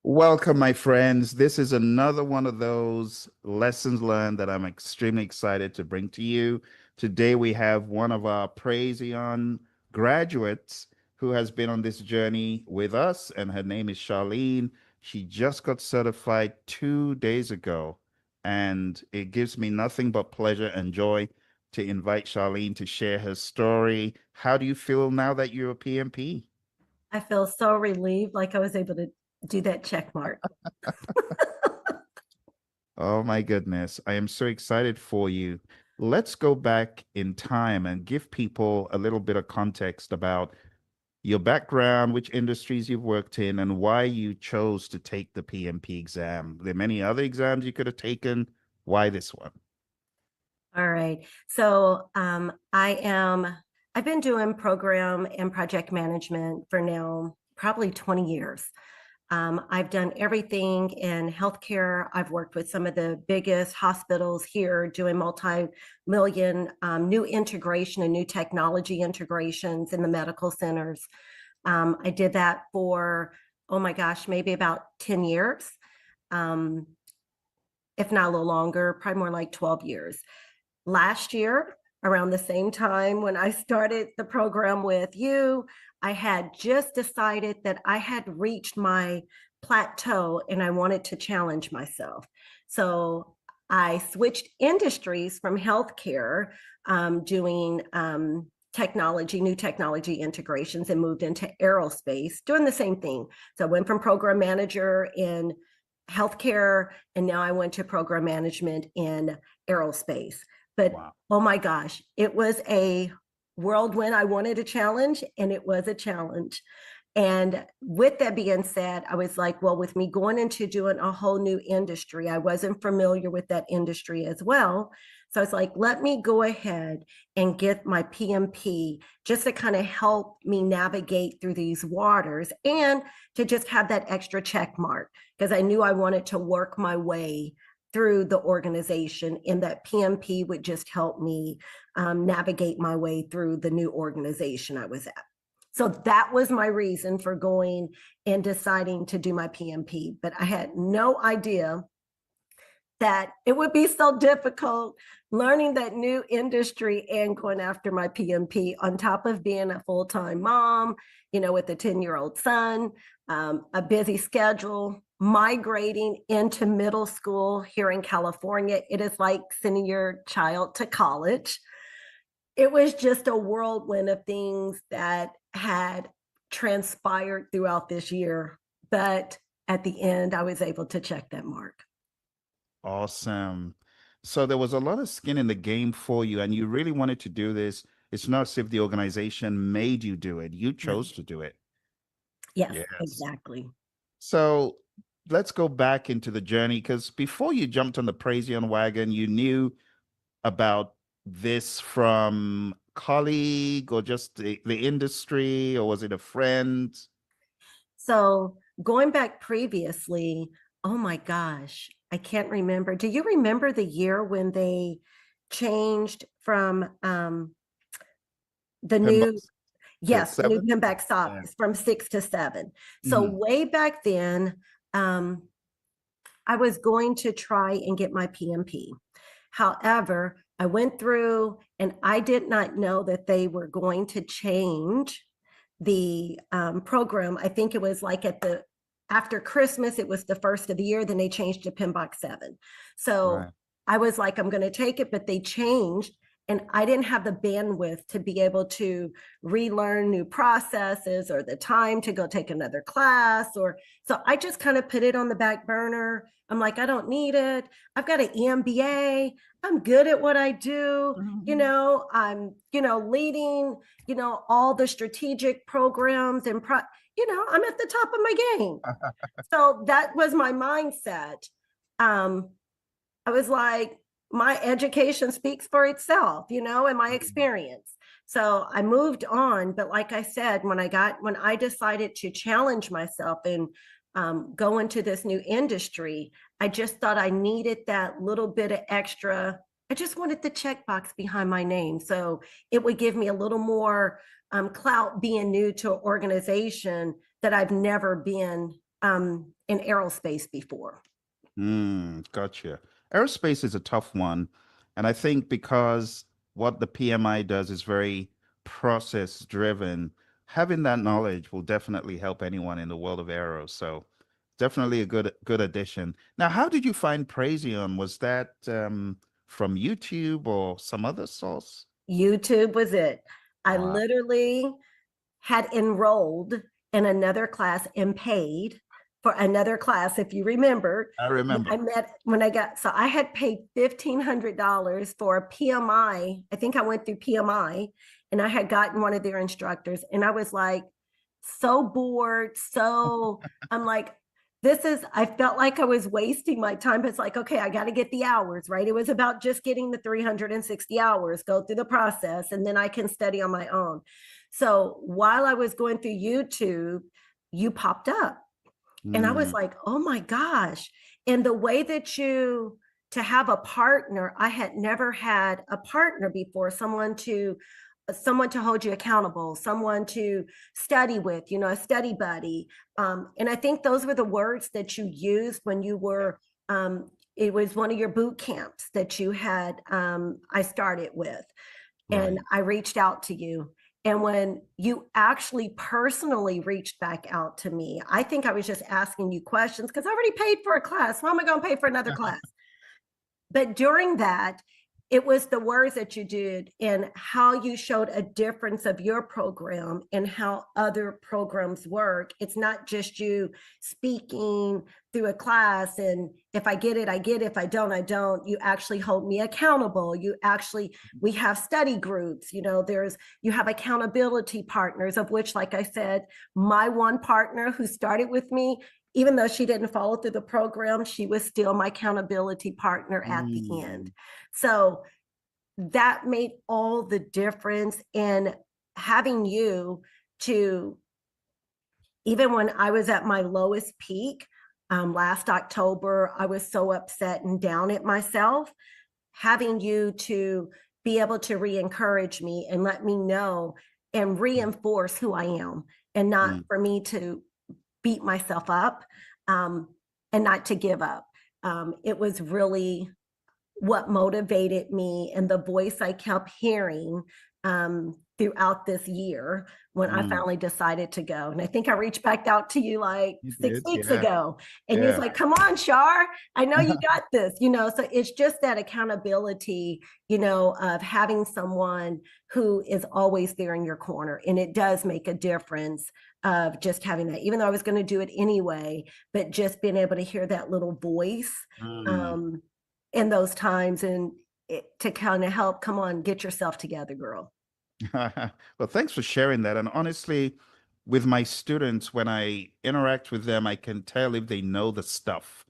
Welcome, my friends. This is another one of those lessons learned that I'm extremely excited to bring to you. Today, we have one of our Praizion graduates who has been on this journey with us, and her name is Charlene. She just got certified 2 days ago, and it gives me nothing but pleasure and joy to invite Charlene to share her story. How do you feel now that you're a PMP? I feel so relieved, like I was able to do that check mark. Oh my goodness. I am so excited for you. Let's go back in time and give people a little bit of context about your background, which industries you've worked in, and why you chose to take the PMP exam. There are many other exams you could have taken. Why this one? All right. I've been doing program and project management for now probably 20 years. I've done everything in healthcare. I've worked with some of the biggest hospitals here doing multi-million new integration and new technology integrations in the medical centers. I did that for, oh my gosh, maybe about 10 years, um, if not a little longer, probably more like 12 years. Last year, around the same time when I started the program with you, I had just decided that I had reached my plateau and I wanted to challenge myself. So I switched industries from healthcare, doing technology, new technology integrations, and moved into aerospace, doing the same thing. So I went from program manager in healthcare, and now I went to program management in aerospace. But Wow. oh my gosh, it was a whirlwind. I wanted a challenge, and it was a challenge. And with that being said, I was like, well, with me going into doing a whole new industry, I wasn't familiar with that industry as well. So I was like, let me go ahead and get my PMP just to kind of help me navigate through these waters and to just have that extra check mark because I knew I wanted to work my way through the organization, and that PMP would just help me navigate my way through the new organization I was at. So that was my reason for going and deciding to do my PMP, but I had no idea that it would be so difficult learning that new industry and going after my PMP on top of being a full-time mom, with a 10-year-old son, a busy schedule, migrating into middle school here in California. It is like sending your child to college. It was just a whirlwind of things that had transpired throughout this year. But at the end, I was able to check that mark. Awesome. So there was a lot of skin in the game for you, and you really wanted to do this. It's not as if the organization made you do it. You No. chose to do it. Yes, Yes. exactly. So let's go back into the journey because before you jumped on the Praizion wagon, you knew about this from colleague or just the industry, or was it a friend? So going back previously, oh my gosh, I can't remember. Do you remember the year when they changed from the new, Pinbox to yes, the new seven? pin back stop Yeah. from 6 to 7. So Mhm. way back then, um, I was going to try and get my PMP. However, I went through and I did not know that they were going to change the program. I think it was like after Christmas, it was the first of the year, then they changed to Pinbox 7. So Right. I was like, I'm going to take it, but they changed. And I didn't have the bandwidth to be able to relearn new processes or the time to go take another class. So I just kind of put it on the back burner. I'm like, I don't need it. I've got an EMBA. I'm good at what I do. Mhm. I'm, leading, all the strategic programs and I'm at the top of my game. So that was my mindset. Um, I was like, my education speaks for itself, and my Mhm. experience. So I moved on. But like I said, when I decided to challenge myself and go into this new industry, I just thought I needed that little bit of extra. I just wanted the checkbox behind my name. So it would give me a little more clout being new to an organization that I've never been in aerospace before. Gotcha. Aerospace is a tough one. And I think because what the PMI does is very process driven, having that knowledge will definitely help anyone in the world of aero. So definitely a good addition. Now, how did you find Praizion? Was that from YouTube or some other source? YouTube was it. I Wow. literally had enrolled in another class and paid for another class. If you remember, I remember. I met when I got, so I had paid $1,500 for a PMI. I think I went through PMI and I had gotten one of their instructors and I was like, so bored. So I'm like, I felt like I was wasting my time. But it's like, okay, I got to get the hours, right? It was about just getting the 360 hours, go through the process, and then I can study on my own. So while I was going through YouTube, you popped up. And I was Mm, like, oh my gosh. And the way that to have a partner, I had never had a partner before, someone to hold you accountable, someone to study with, a study buddy. And I think those were the words that you used when you were, it was one of your boot camps that you had, I started with. And right. I reached out to you. And when you actually personally reached back out to me, I think I was just asking you questions because I already paid for a class. Why am I going to pay for another class? But during that, it was the words that you did and how you showed a difference of your program and how other programs work. It's not just you speaking through a class and if I get it, I get it. If I don't, I don't. You actually hold me accountable. We have study groups, you have accountability partners, of which, like I said, my one partner who started with me, even though she didn't follow through the program, she was still my accountability partner at the end. Mm, So that made all the difference in having you to, even when I was at my lowest peak last October, I was so upset and down at myself. Having you to be able to re-encourage me and let me know and reinforce who I am, and not mm. for me to beat myself up, um, and not to give up. It was really what motivated me and the voice I kept hearing throughout this year when I Mm. finally decided to go. And I think I reached back out to you like You 6 weeks yeah, ago. And you was yeah. like, come on, Shar, I know you got this, So it's just that accountability, of having someone who is always there in your corner. And it does make a difference of just having that, even though I was going to do it anyway, but just being able to hear that little voice. Mm. Um, in those times and to kind of help, come on, get yourself together, girl. Well, thanks for sharing that. And honestly, with my students, when I interact with them, I can tell if they know the stuff.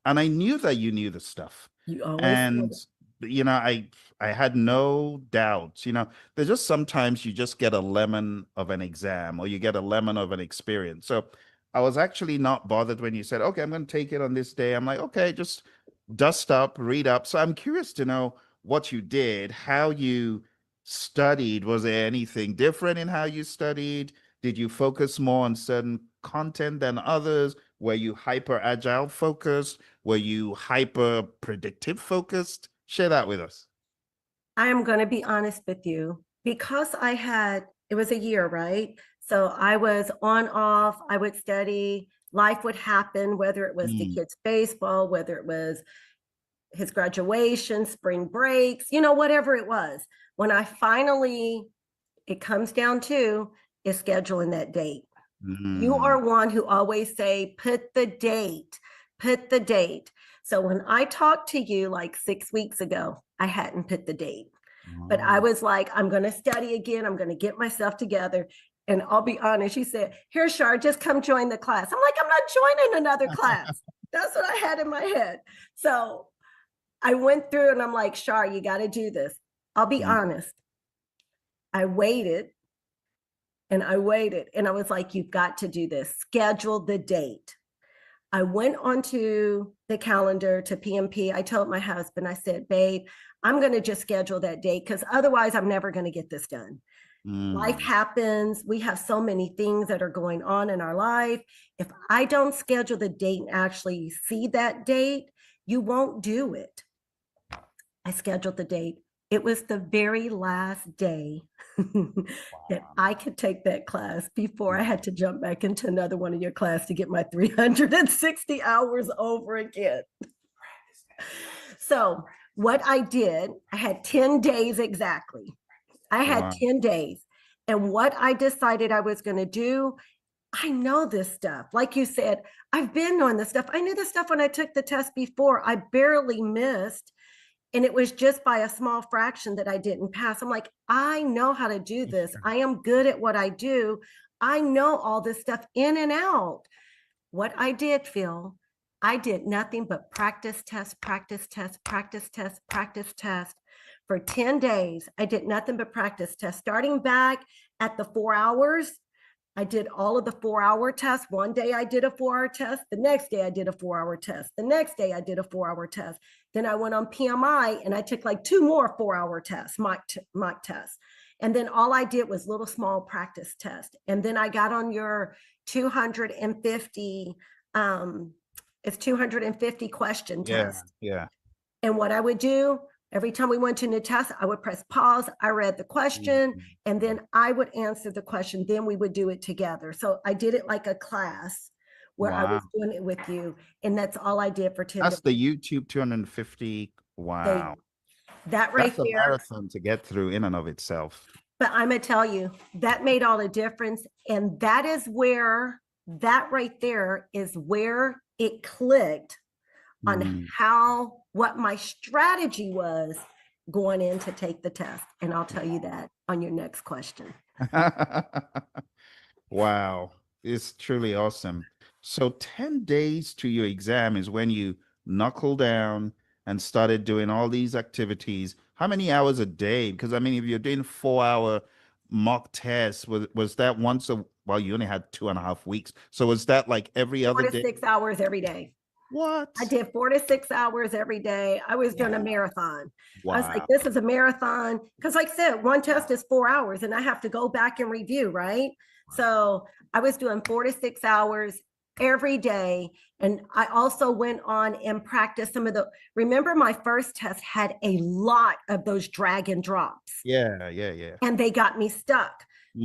And I knew that you knew the stuff. You always And, said I had no doubts. There's just sometimes you just get a lemon of an exam or you get a lemon of an experience. So I was actually not bothered when you said, okay, I'm going to take it on this day. I'm like, okay, just dust up, read up. So I'm curious to know what you did, how you studied. Was there anything different in how you studied? Did you focus more on certain content than others? Were you hyper agile focused? Were you hyper predictive focused? Share that with us. I am going to be honest with you, because it was a year, right? So I was on off, I would study, life would happen, whether it was the Mm, kids' baseball, whether it was his graduation, spring breaks, whatever it was. When it comes down to is scheduling that date. You mm, are one who always say, put the date, put the date. So when I talked to you like 6 weeks ago, I hadn't put the date, but I oh, was like, I'm going to study again. I'm going to get myself together. And I'll be honest, she said, here, Shar, just come join the class. I'm like, I'm not joining another class. That's what I had in my head. So I went through and I'm like, Shar, you got to do this. I'll be mm, honest. I waited and I waited and I was like, you've got to do this. Schedule the date. I went onto the calendar to PMP. I told my husband, I said, babe, I'm going to just schedule that date because otherwise I'm never going to get this done. Life Mm. happens. We have so many things that are going on in our life. If I don't schedule the date and actually see that date, you won't do it. I scheduled the date. It was the very last day that I could take that class before I had to jump back into another one of your class to get my 360 hours over again. So what I did, I had 10 days exactly. I had Wow. 10 days. And what I decided I was going to do, I know this stuff. Like you said, I've been on this stuff. I knew this stuff when I took the test before. I barely missed. And it was just by a small fraction that I didn't pass. I'm like, I know how to do this. I am good at what I do. I know all this stuff in and out. What I did, Phil, I did nothing but practice test, practice test, practice test, practice test for 10 days. I did nothing but practice test. Starting back at the 4 hours, I did all of the 4-hour tests. One day I did a 4-hour test. The next day I did a 4-hour test. The next day I did a 4-hour test. Then I went on PMI and I took like 2 more 4-hour tests, mock tests. And then all I did was little small practice tests. And then I got on your 250, it's 250 question test. Yeah. And what I would do, every time we went to a new test, I would press pause. I read the question, and then I would answer the question. Then we would do it together. So I did it like a class where I was Wow. doing it with you. And that's all I did for 10 That's days. the YouTube 250. They, Wow. that right That's a there. marathon to get through in and of itself. But I'm going to tell you, that made all the difference. And that is where, that right there is where it clicked on Mm. what my strategy was going in to take the test. And I'll tell you that on your next question. Wow. It's truly awesome. So 10 days to your exam is when you knuckle down and started doing all these activities. How many hours a day? Because I mean, if you're doing 4-hour mock tests, was that once a, well, you only had 2.5 weeks. So was that like every other 4 to day? 6 hours every day. What? I did 4 to 6 hours every day. I was doing a marathon. I was like, Wow. this is a marathon. Because, like I said, one test is 4 hours and I have to go back and review, right? So I was doing 4 to 6 hours every day. And I also went on and practiced some of the, remember, my first test had a lot of those drag and drops. Yeah. And they got me stuck.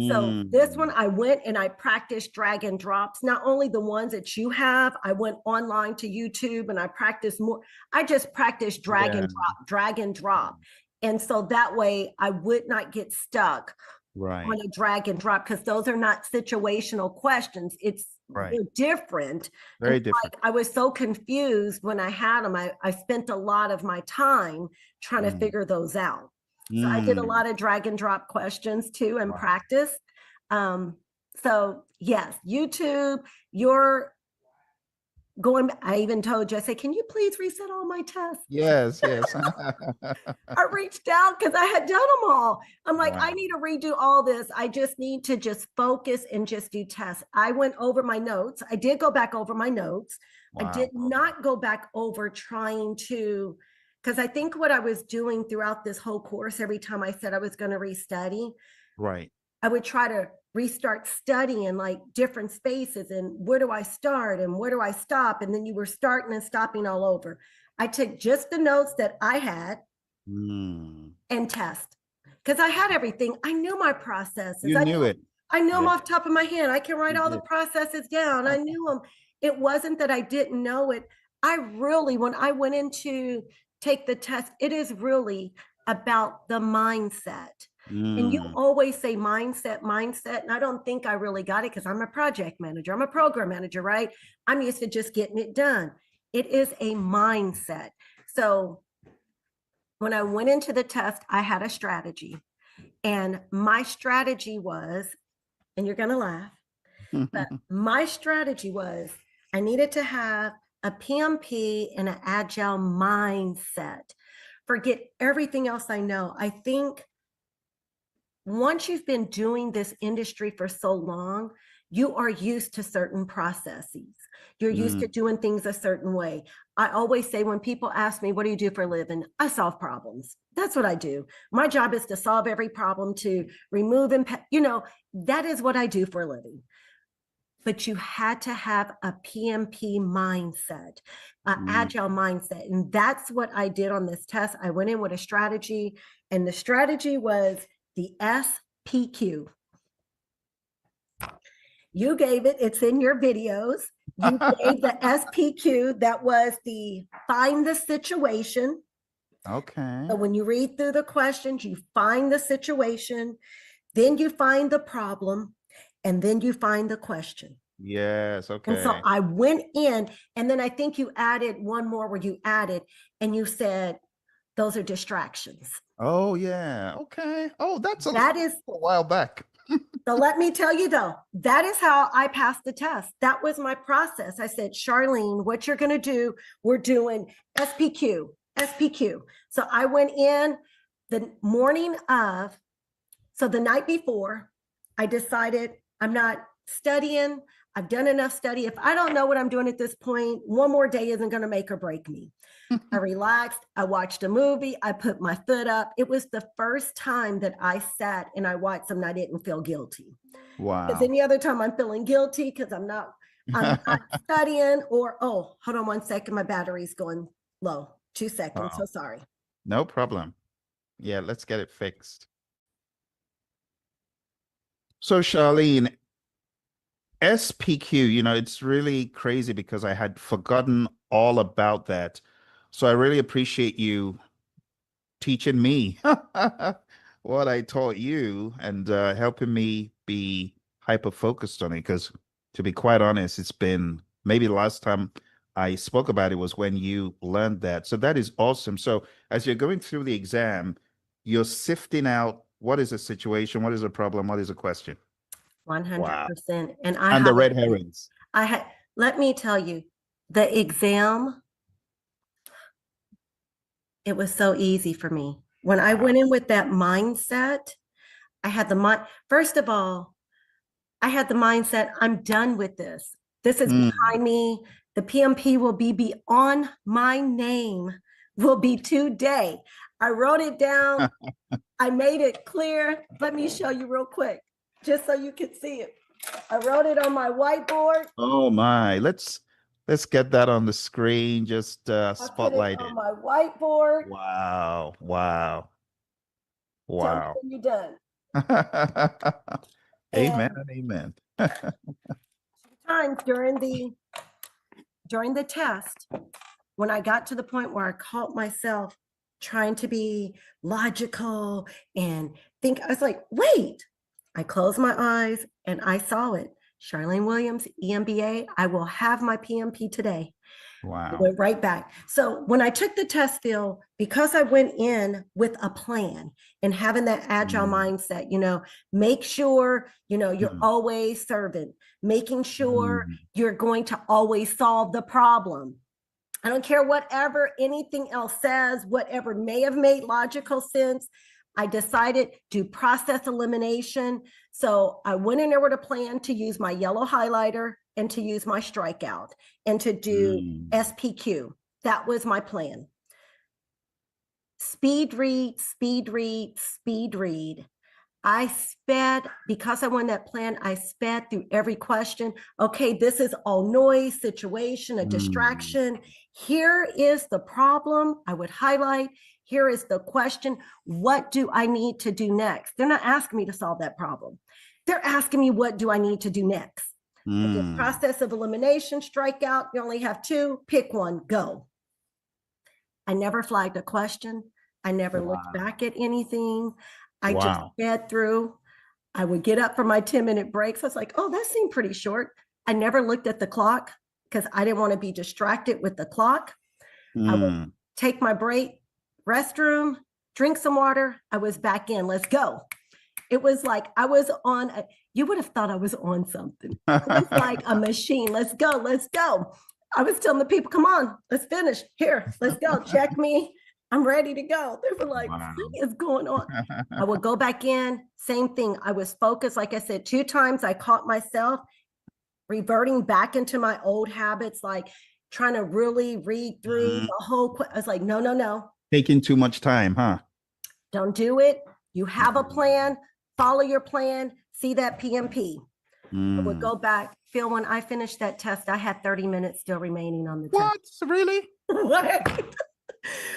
So this one, I went and I practiced drag and drops, not only the ones that you have. I went online to YouTube and I practiced more. I just practiced drag and drop, drag and drop. And so that way I would not get stuck Right. on a drag and drop, because those are not situational questions. It's they're different. Very And different. I was so confused when I had them. I spent a lot of my time trying to figure those out. So I did a lot of drag and drop questions too and practice. So yes, YouTube, you're going, I even told you, I said, can you please reset all my tests? Yes. I reached out because I had done them all. I'm like, I need to redo all this. I just need to just focus and just do tests. I went over my notes. I did go back over my notes. I did not go back over trying to, because I think what I was doing throughout this whole course, every time I said I was going to restudy, I would try to restart studying like different spaces and where do I start and where do I stop? And then you were starting and stopping all over. I took just the notes that I had and test, because I had everything. I knew my processes. You knew it. I knew them off the top of my head. I can write all the processes down. I knew them. It wasn't that I didn't know it. I really, when I went into take the test, it is really about the mindset. And you always say mindset, mindset. And I don't think I really got it because I'm a project manager. I'm a program manager, right? I'm used to just getting it done. It is a mindset. So when I went into the test, I had a strategy. And my strategy was, and you're going to laugh, but my strategy was I needed to have a PMP and an Agile mindset. Forget everything else I know. I think once you've been doing this industry for so long, you are used to certain processes. You're used to Mm, doing things a certain way. I always say when people ask me, what do you do for a living? I solve problems. That's what I do. My job is to solve every problem, to remove impact. That is what I do for a living. But you had to have a PMP mindset, an mm. agile mindset. And that's what I did on this test. I went in with a strategy, and the strategy was the SPQ. You gave it, it's in your videos. You gave the SPQ, that was the find the situation. Okay. So when you read through the questions, you find the situation, then you find the problem, and then you find the question. Yes. And so Okay. I went in, and then I think you added one more where you added, and you said, those are distractions. Oh, yeah. Okay. Oh, that's a That is, while back. so let me tell you though, that is how I passed the test. That was my process. I said, Charlene, what you're going to do, we're doing SPQ, SPQ. So I went in the morning of, so the night before, I decided I'm not studying. I've done enough study. If I don't know what I'm doing at this point, one more day isn't going to make or break me. I relaxed. I watched a movie. I put my foot up. It was the first time that I sat and I watched something I didn't feel guilty. Because Wow. any other time I'm feeling guilty because I'm not studying, or, oh, hold on one second, my battery's going low. 2 seconds. Oh, So sorry. no problem. Yeah, let's get it fixed. So, Charlene, SPQ, it's really crazy because I had forgotten all about that. So I really appreciate you teaching me what I taught you and helping me be hyper focused on it. Because to be quite honest, it's been maybe the last time I spoke about it was when you learned that. So that is awesome. So as you're going through the exam, you're sifting out what is a situation, what is a problem, what is a question. Wow. 100%. And I And the have red herrings. I had, let me tell you, the exam, it was so easy for me. When I Wow. went in with that mindset, I had the mind, first of all, I had the mindset, I'm done with this. This is Mm. behind me. The PMP will be beyond my name, will be today. I wrote it down. I made it clear. Let me show you real quick, just so you can see it. I wrote it on my whiteboard. Oh my. Let's get that on the screen. Just I put it spotlight on it. my whiteboard. Wow. Wow. Tell me Wow. when you're done. Amen And and amen. times during the test, when I got to the point where I caught myself trying to be logical and think, I was like, wait, I closed my eyes and I saw it. Charlene Williams, EMBA, I will have my PMP today. Wow. Went right back. So when I took the test, Phil, because I went in with a plan and having that agile Mm, mindset, make sure, you're mm, always serving, making sure mm, you're going to always solve the problem. I don't care whatever anything else says, whatever may have made logical sense. I decided to process elimination. So I went in there with a plan to use my yellow highlighter and to use my strikeout and to do mm, SPQ. That was my plan. Speed read, speed read, speed read. I sped, because I won that plan, I sped through every question. Okay, this is all noise, situation, a mm, distraction. Here is the problem I would highlight. Here is the question. What do I need to do next? They're not asking me to solve that problem. They're asking me, what do I need to do next? I did mm. process of elimination, strikeout. You only have two, pick one, go. I never flagged a question. I never looked Wow. back at anything. I just Wow. sped through. I would get up for my 10-minute breaks. I was like, oh, that seemed pretty short. I never looked at the clock because I didn't want to be distracted with the clock. I would Mm. take my break, restroom, drink some water. I was back in. Let's go. It was like I was on, you would have thought I was on something. It was like a machine. Let's go. Let's go. I was telling the people, come on, let's finish. Here, let's go. Check me. I'm ready to go. They were like, Wow. what is going on? I would go back in, same thing. I was focused. Like I said, 2 times I caught myself reverting back into my old habits, like trying to really read through Mm. the whole. I was like, no, no, no, Taking too much time, huh? don't do it. You have a Mm. plan, follow your plan, see that PMP. I would Mm. go back. Phil, when I finished that test, I had 30 minutes still remaining on the test. What? Really? What?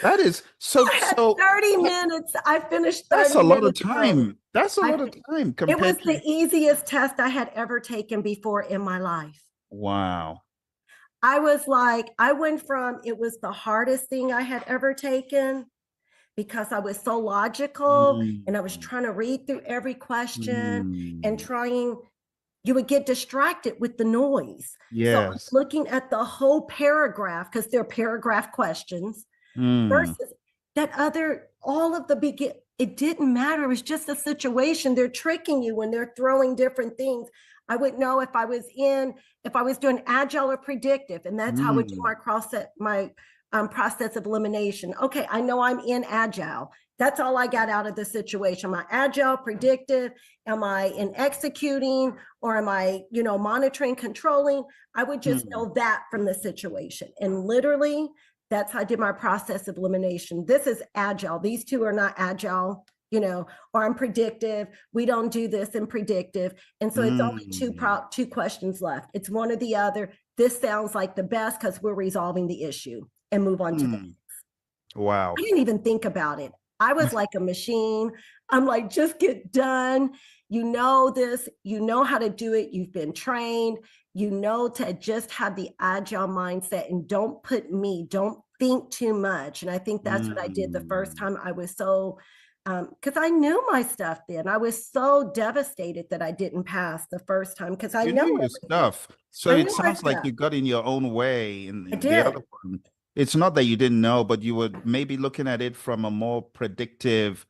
That is so, I had so 30 minutes. I finished that's 30 a lot of minutes early. time. That's a I, lot of time it was compared the to, easiest test I had ever taken before in my life. wow. I was like, I went from it was the hardest thing I had ever taken because I was so logical and I was Mm. trying to read through every question and Mm. trying, you would get distracted with the noise. So I'm Yes. looking at the whole paragraph because they're paragraph questions Mm. versus that other, all of the begin. It didn't matter. It was just a situation. They're tricking you when they're throwing different things. I would know if I was doing agile or predictive, and that's how I would do Mm. my process of elimination. Okay, I know I'm in agile. That's all I got out of the situation. Am I agile, predictive? Am I in executing, or am I, monitoring, controlling? I would just Mm. know that from the situation. And literally, that's how I did my process of elimination. This is agile. These two are not agile, or I'm predictive. We don't do this in predictive. And so it's only Mm. two questions left. It's one or the other. This sounds like the best because we're resolving the issue and move on to the. Mm. Wow. I didn't even think about it. I was like a machine. I'm like, just get done. You know this, you know how to do it. You've been trained, to just have the agile mindset and don't don't think too much. And I think that's what I did the first Mm. time. I was so, because I knew my stuff then. I was so devastated that I didn't pass the first time because I You know knew your everything. stuff. So I it knew my sounds like stuff. you got in your own way. I And the other did. one, it's not that you didn't know, but you were maybe looking at it from a more predictive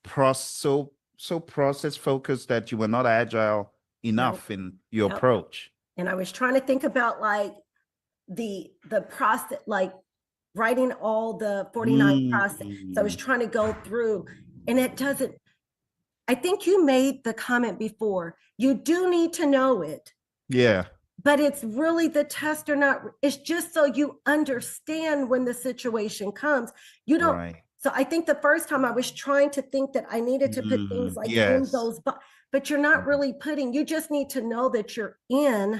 process, so process focused that you were not agile No. enough in your Yep. approach. And I was trying to think about like the process, like writing all the 49 process. So I was Mm. trying to go through, and it doesn't. I think you made the comment before. You do need to know it, Yeah, but it's really the test or not. It's just so you understand when the situation comes. You don't. right. So I think the first time I was trying to think that I needed to put things like in Yes. those, but you're not really putting. You just need to know that you're in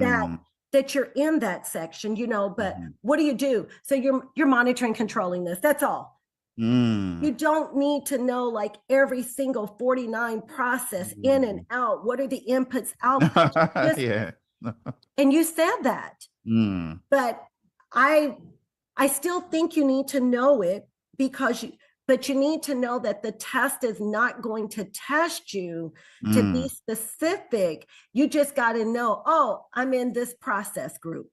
that Mm. you're in that section, but Mhm. what do? So you're monitoring, controlling this. That's all. Mm. You don't need to know like every single 49 process in and Mm. out. What are the inputs, outputs? Just, Yeah. and you said that, Mm. but I I still think you need to know it because but you need to know that the test is not going to test you to be Mm. specific. You just got to know, oh, I'm in this process group.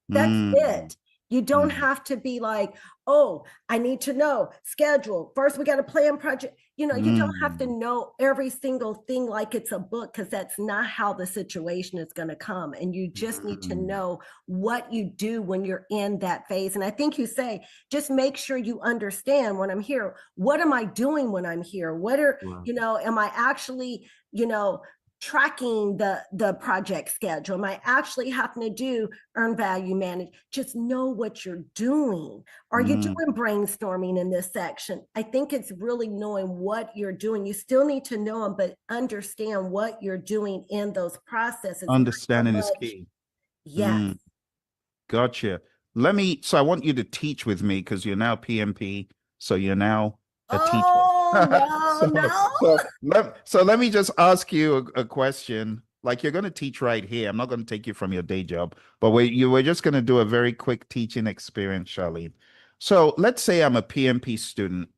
That's Mm. it. You don't Mm. have to be like, oh, I need to know schedule. First, we got to plan project. You don't have to Mm. know every single thing like it's a book because that's not how the situation is going to come. And you just need to Mm. know what you do when you're in that phase. And I think you say, just make sure you understand when I'm here. What am I doing when I'm here? Wow. Am I actually, tracking the project schedule? Am I actually having to do earn value manage? Just know what you're doing. Are you Mm. doing brainstorming in this section? I think it's really knowing what you're doing. You still need to know them, but understand what you're doing in those processes. Not Understanding so is much. key. Yes. Mm. Gotcha. So I want you to teach with me because you're now PMP, so you're now a teacher. Oh, no, no. So let me just ask you a question. Like you're going to teach right here. I'm not going to take you from your day job, but you were just going to do a very quick teaching experience, Charlene. So let's say I'm a PMP student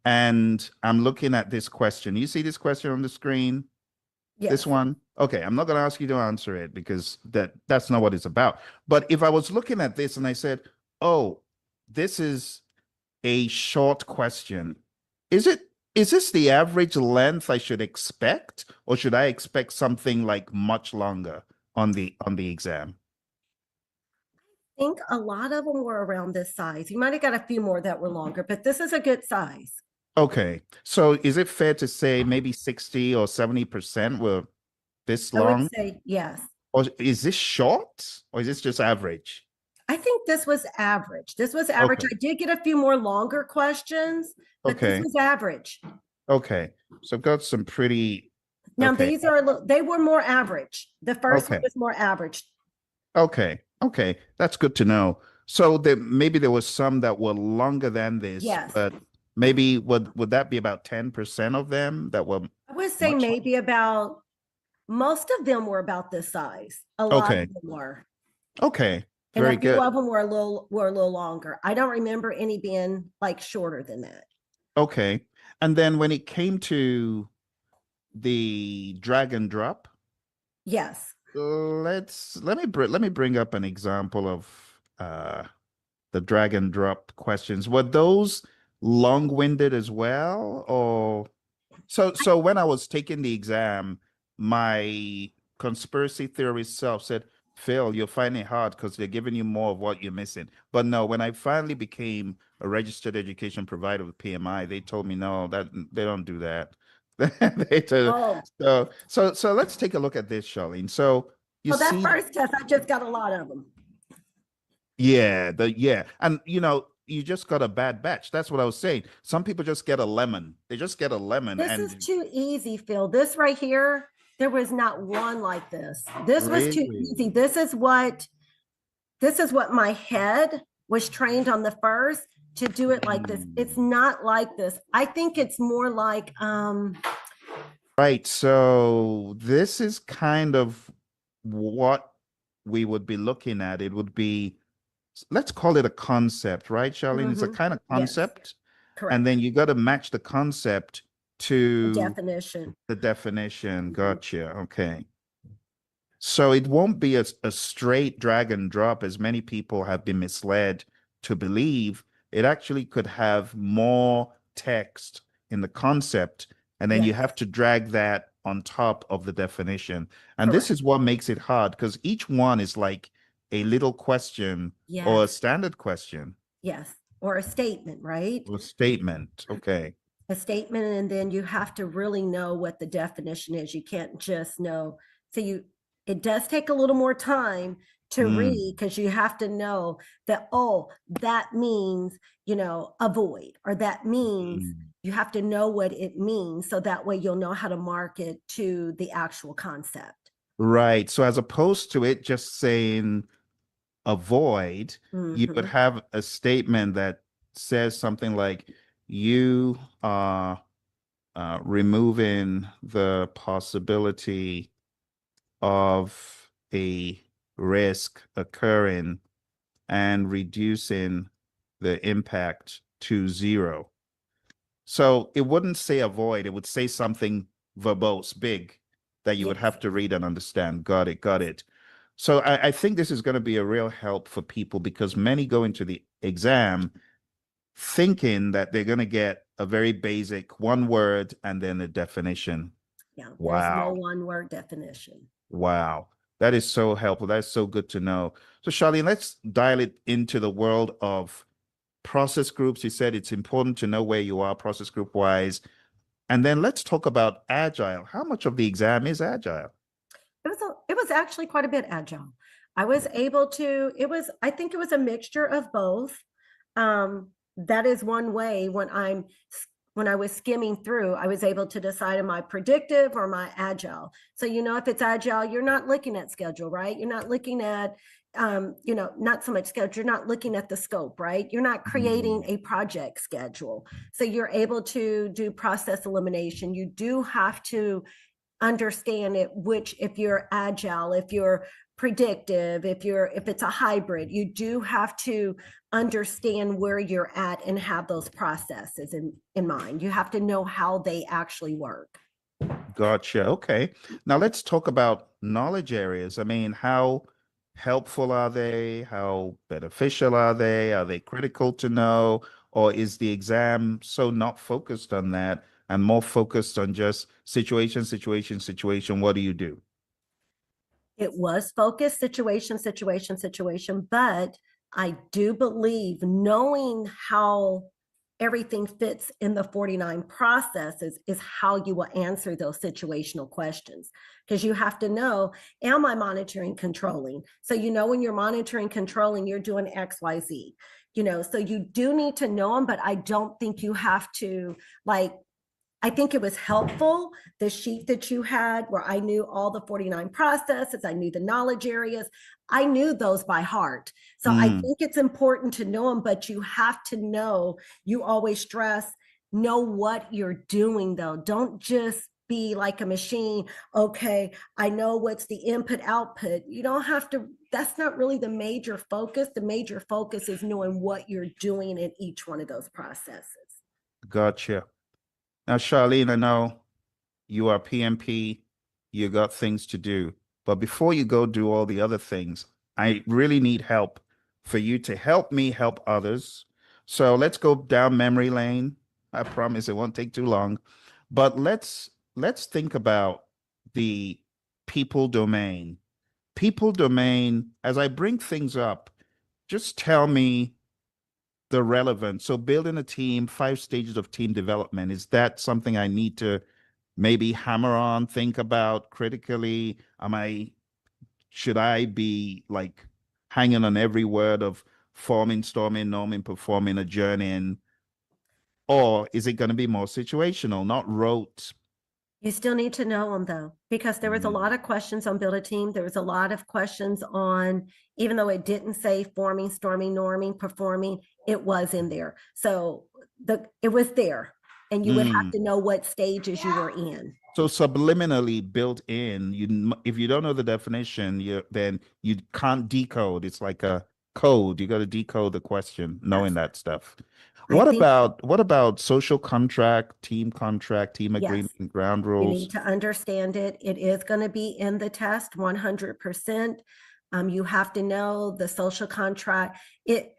and I'm looking at this question. You see this question on the screen? This Yes. one? Okay, I'm not going to ask you to answer it because that's not what it's about. But if I was looking at this and I said, "Oh, this is a short question. Is it is this the average length I should expect, or should I expect something like much longer on the exam?" I think a lot of them were around this size. You might have got a few more that were longer, but this is a good size. Okay. So is it fair to say maybe 60 or 70% were this I would long? say yes. Or is this short or is this just average? I think this was average. This was average. Okay. I did get a few more longer questions, but this Okay. was average. Okay. So I've got some pretty, Now okay. these are they were more average. The first one Okay. was more average. Okay. Okay. That's good to know. So there maybe there was some that were longer than this, Yes. but maybe would that be about 10% of them that were I would say much? maybe about most of them were about this size. A lot Okay. of them were. Okay. And a Very few good. of them were a little longer. I don't remember any being like shorter than that. Okay. And then when it came to the drag and drop, Yes. let me bring up an example of the drag and drop questions. Were those long-winded as well? Or so when I was taking the exam, my conspiracy theorist self said, Phil, you're finding it hard because they're giving you more of what you're missing. But no, when I finally became a registered education provider with PMI, they told me no, that they don't do that. They told, Oh, so let's take a look at this, Charlene. So you well, that see, first test, I just got a lot of them. yeah, and you just got a bad batch. That's what I was saying. Some people just get a lemon. They just get a lemon, This is and too easy, Phil. This right here, there was not one like this. This was too really. easy. This is what my head was trained on the first to do it like this. It's Hmm. not like this. I think it's more like Right. So this is kind of what we would be looking at. It would be, let's call it a concept, right, Charlene? It's a mhm, kind of yes, concept, and correct. then you got to match the concept The to definition. the definition. Mhm. Gotcha. Okay. So it won't be a straight drag and drop as many people have been misled to believe. It actually could have more text in the concept, and then you Yes, have to drag that on top of the definition. And this correct. is what makes it hard because each one is like a little question or a Yes, standard question yes. Or a statement, right? or statement. Okay. A statement, and then you have to really know what the definition is. You can't just know. So it does take a little more time to Mm. read because you have to know that, oh, that means, avoid, or that means Mm. you have to know what it means. So that way you'll know how to mark it to the actual concept. Right. So as opposed to it just saying avoid, you would Hmm. have a statement that says something like, you are removing the possibility of a risk occurring and reducing the impact to zero. So it wouldn't say avoid, it would say something verbose, big, that you would Yes. have to read and understand. Got it, got it. So I think this is going to be a real help for people because many go into the exam thinking that they're going to get a very basic one word and then a definition. Yeah. There's no Wow. one word definition. Wow. That is so helpful. That's so good to know. So, Charlene, let's dial it into the world of process groups. You said it's important to know where you are process group wise. And then let's talk about agile. How much of the exam is agile? It was actually quite a bit agile. I was able to, I think it was a mixture of both. That is one way when I was skimming through, I was able to decide am I predictive or am I agile? So, if it's agile, you're not looking at schedule, right? You're not looking at, not so much schedule, you're not looking at the scope, right? You're not creating Mm. a project schedule. So you're able to do process elimination. You do have to understand it, which if you're agile, if you're predictive, if it's a hybrid, you do have to understand where you're at and have those processes in mind. You have to know how they actually work. Gotcha. Okay. Now let's talk about knowledge areas. I mean, how helpful are they? How beneficial are they? Are they critical to know? Or is the exam so not focused on that and more focused on just situation, situation, situation? What do you do? It was focused situation, situation, situation, but I do believe knowing how everything fits in the 49 processes is how you will answer those situational questions. Because you have to know, am I monitoring, controlling? So, when you're monitoring, controlling, you're doing XYZ, so you do need to know them, but I don't think you have to, like, I think it was helpful, the sheet that you had where I knew all the 49 processes, I knew the knowledge areas, I knew those by heart. So I Mm, think it's important to know them, but you have to know, you always stress, know what you're doing though. Don't just be like a machine. Okay, I know what's the input output. You don't have to, that's not really the major focus. The major focus is knowing what you're doing in each one of those processes. gotcha. Now, Charlene, I know you are PMP, you got things to do. But before you go do all the other things, I really need help for you to help me help others. So let's go down memory lane. I promise it won't take too long. But let's think about the people domain. People domain, as I bring things up, just tell me the relevance. So building a team, 5 stages of team development, is that something I need to maybe hammer on, think about critically? Should I be like hanging on every word of forming, storming, norming, performing, adjourning? Or is it going to be more situational, not rote? You still need to know them though, because there was a Mm, lot of questions on build a team. There was a lot of questions on, even though it didn't say forming, storming, norming, performing, it was in there. So it was there, and you would have mm. to know what stages you were in. So subliminally built in, if you don't know the definition, then you can't decode. It's like a code. You got to decode the question, knowing Yes, that stuff. I think What about social contract, team yes. agreement, ground You rules? need to understand it. It is going to be in the test 100%. You have to know the social contract. It,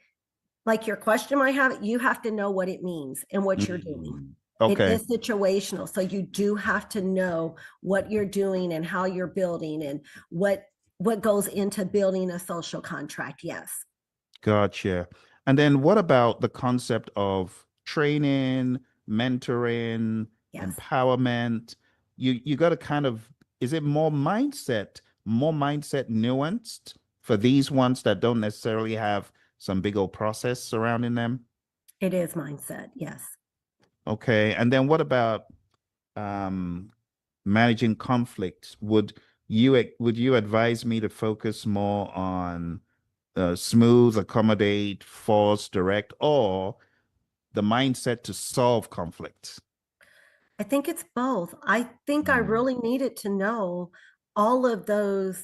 like your question might have, you have to know what it means and what you're doing. Mm, It okay, is situational. So you do have to know what you're doing and how you're building and what goes into building a social contract. Yes. gotcha. And then what about the concept of training, mentoring, Yes. empowerment? You got to kind of, is it more mindset nuanced for these ones that don't necessarily have some big old process surrounding them? It is mindset. Yes. Okay. And then what about um managing conflicts? Would you advise me to focus more on smooth, accommodate, force, direct, or the mindset to solve conflicts? I think it's both. I think I Mm, really needed to know all of those.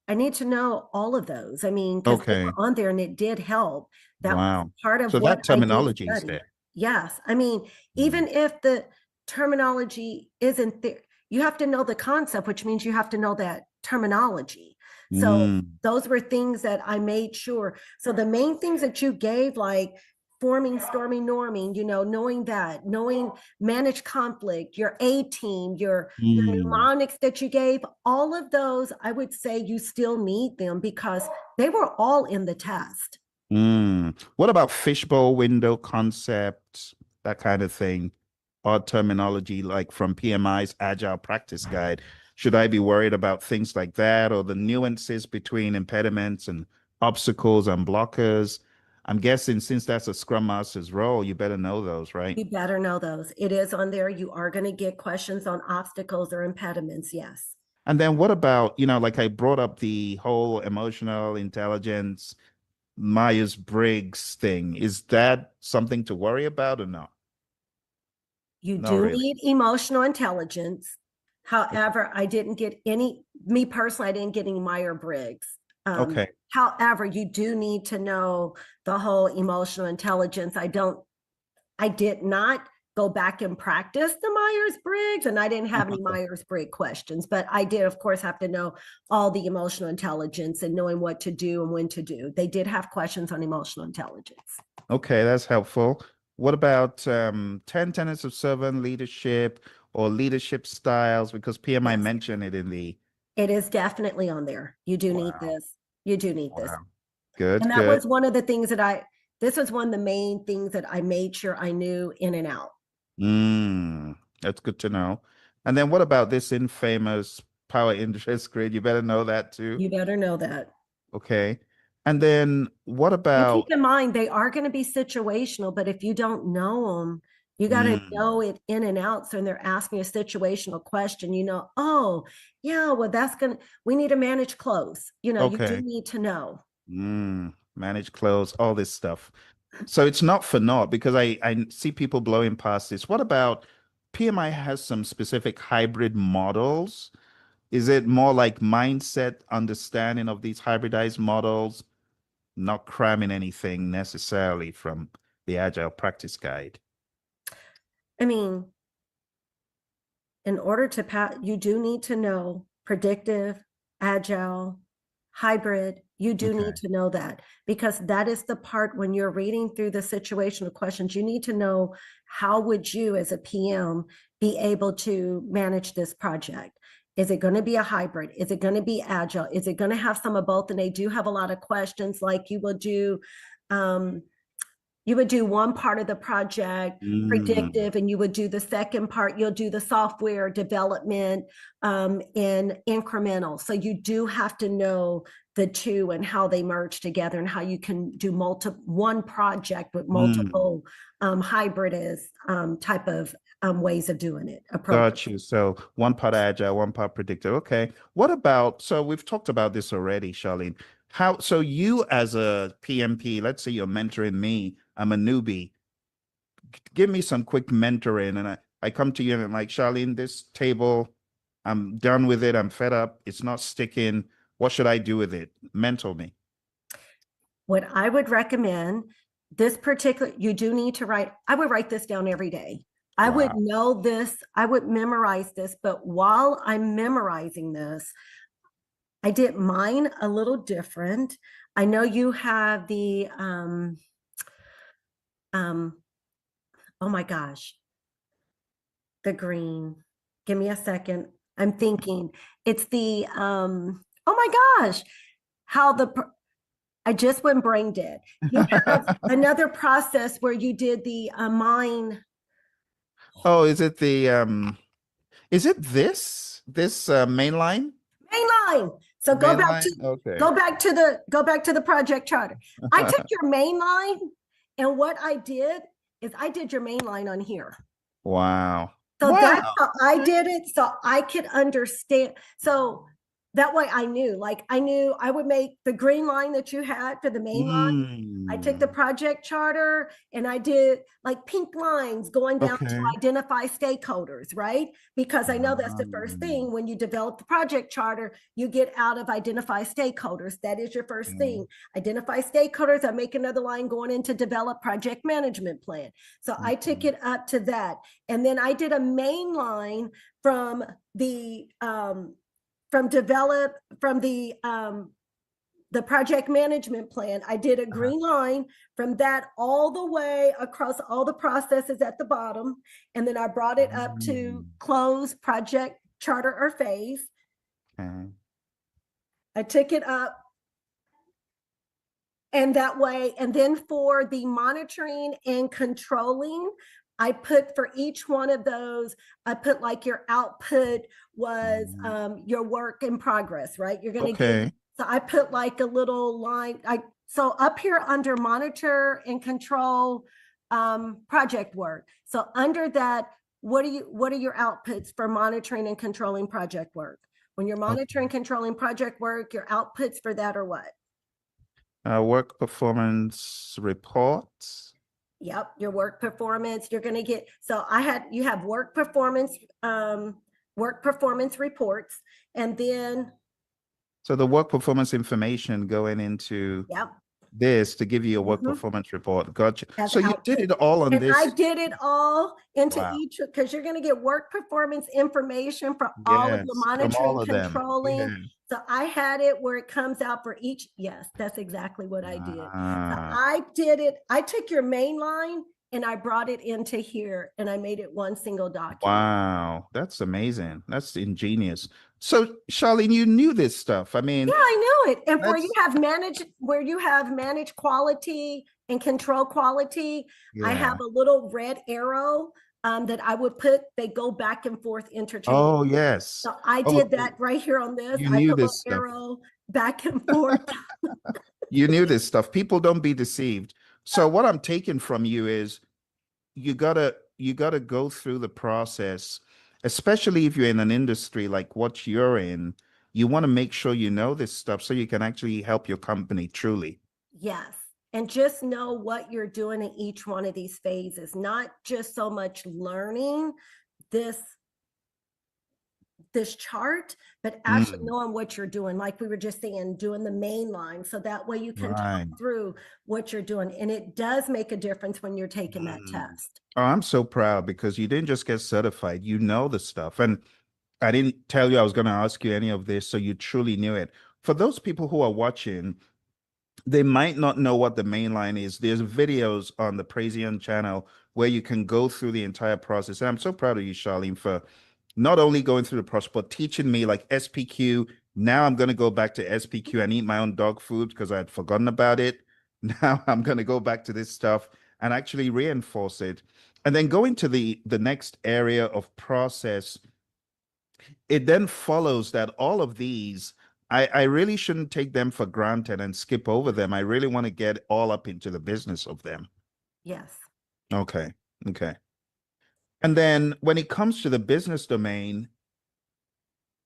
I need to know all of those. I mean, because they okay. were on there and it did help. That was Wow. part of So what that I did terminology is study. there. Yes. I mean, Mm, even if the terminology isn't there, you have to know the concept, which means you have to know that terminology. So mm, those were things that I made sure. So the main things that you gave, like forming, storming, norming, knowing that, knowing manage conflict, your A team, your mm. mnemonics that you gave, all of those, I would say you still need them because they were all in the test. What about fishbowl window concepts, that kind of thing, or terminology like from PMI's Agile Practice Guide? Should I be worried about things like that or the nuances between impediments and obstacles and blockers? I'm guessing since that's a Scrum Master's role, you better know those, right? You better know those. It is on there. You are going to get questions on obstacles or impediments. Yes. And then what about, like I brought up the whole emotional intelligence, Myers-Briggs thing. Is that something to worry about or no? You Not do really. need emotional intelligence. However, I didn't get any, me personally, I didn't get any Meyer-Briggs. Okay. However, you do need to know the whole emotional intelligence. I did not go back and practice the Myers-Briggs, and I didn't have any Myers-Briggs questions, but I did, of course, have to know all the emotional intelligence and knowing what to do and when to do. They did have questions on emotional intelligence. Okay, that's helpful. What about 10 tenets of servant leadership or leadership styles? Because PMI Yes, mentioned it in the it is definitely on there. You do need wow, this. You do need this. wow. Good, And that good. was one of the things that this was one of the main things that I made sure I knew in and out. That's good to know. And then what about this infamous power interest grid? You better know that too. You better know that. Okay. And then what And keep about in mind, they are going to be situational, but if you don't know them, you got to know mm, it in and out. So when they're asking a situational question, oh, yeah, well, we need to manage close. You do okay. need to know. Manage clothes, all this stuff. So it's not for naught because I see people blowing past this. What about PMI has some specific hybrid models? Is it more like mindset understanding of these hybridized models, not cramming anything necessarily from the Agile practice guide? I mean, in order to pass, you do need to know predictive, agile, hybrid. You do need Okay. to know that because that is the part when you're reading through the situational questions, you need to know how would you as a PM be able to manage this project? Is it going to be a hybrid? Is it going to be agile? Is it going to have some of both? And they do have a lot of questions like um, you would do one part of the project Mm, predictive and you would do the second part, you'll do the software development in incremental. So you do have to know the two and how they merge together and how you can do one project with mm. multiple hybrid is type of ways of doing it approaches. Got you. So one part agile, one part predictive. Okay. What about, so we've talked about this already, Charlene. So you as a PMP, let's say you're mentoring me, I'm a newbie. Give me some quick mentoring. And I come to you and I'm like, Charlene, this table, I'm done with it. I'm fed up. It's not sticking. What should I do with it? Mentor me. What I would recommend, this particular, you do need to write, I would write this down every day. I would Wow. know this, I would memorize this, but while I'm memorizing this, I did mine a little different. I know you have um, oh my gosh, the green. Give me a second. I'm thinking it's oh my gosh, how I just went brain dead. You have another process where you did the mine Oh, is it this mainline? Mainline. So Mainline? Okay. go back to the project charter. I took your mainline, and what I did is I did your mainline on here. Wow. So that's Wow. how I did it. So I could understand. So that way I knew I would make the green line that you had for the main line. I took the Mm. project charter and I did like pink lines going down to Okay. identify stakeholders, right? Because I know that's the first Um, thing when you develop the project charter, you get out of identify stakeholders. That is your first okay. thing. Identify stakeholders. I make another line going into develop project management plan. So I took Okay. it up to that. And then I did a main line from the from develop from the project management plan. I did a Uh-huh. green line from that all the way across all the processes at the bottom. And then I brought it up to Mm. close project charter or phase. Okay. I took it up and that way, and then for the monitoring and controlling, I put for each one of those, I put like your output was your work in progress, right? You're going to get, Okay. so I put like a little line. So up here under monitor and control project work. So under that, what are your outputs for monitoring and controlling project work? When you're monitoring, Okay. controlling project work, your outputs for that are what? Work performance reports. Yep, your work performance. You're going to get, so you have work performance reports, and then, So the work performance information going into yep, this to give you a work mhm, performance report. Gotcha. as So you did output. it all on And I this. did it all into Wow. each, because you're going to get work performance information for all of your Yes, from monitoring, all of them. controlling. Yeah. So I had it where it comes out for each. Yes, that's exactly what I did. So Ah, I did it. I took your main line and I brought it into here and I made it one single document. wow. That's amazing. That's ingenious. So, Charlene, you knew this stuff. I Yeah, mean, I know it. And let's, where you have managed quality, and control quality, I have Yeah. a little red arrow that I would put, they go back and forth interchangeably. Oh, yes. So I Oh, did that right here on this. you I knew put a this little stuff. arrow back and forth. You knew this stuff. People don't be deceived. So what I'm taking from you is you gotta go through the process, especially if you're in an industry like what you're in. You want to make sure you know this stuff so you can actually help your company truly. Yes. And just know what you're doing in each one of these phases, not just so much learning this this chart, but actually Mm, knowing what you're doing. Like we were just saying, doing the main line. So that way you can talk right. through what you're doing. And it does make a difference when you're taking that Mm. test. Oh, I'm so proud because you didn't just get certified. You know the stuff. And I didn't tell you I was going to ask you any of this, so you truly knew it. For those people who are watching, they might not know what the main line is. There's videos on the Praizion channel where you can go through the entire process. And I'm so proud of you, Charlene, for not only going through the process, but teaching me like SPQ. Now I'm going to go back to SPQ and eat my own dog food because I had forgotten about it. Now I'm going to go back to this stuff and actually reinforce it. And then go into the next area of process. It then follows that all of these, I really shouldn't take them for granted and skip over them. I really want to get all up into the business of them. Yes. Okay. Okay. And then when it comes to the business domain,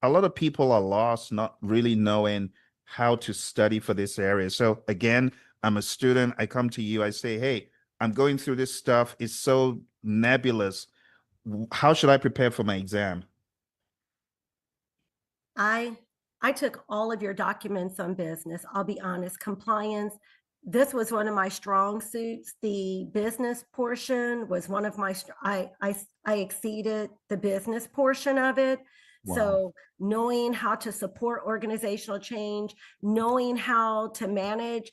a lot of people are lost, not really knowing how to study for this area. So again, I'm a student. I come to you, I say, hey, I'm going through this stuff. It's so nebulous. How should I prepare for my exam? I I took all of your documents on business. I'll be honest, compliance. This was one of my strong suits. The business portion was one of my. I exceeded the business portion of it. Wow. So knowing how to support organizational change, knowing how to manage,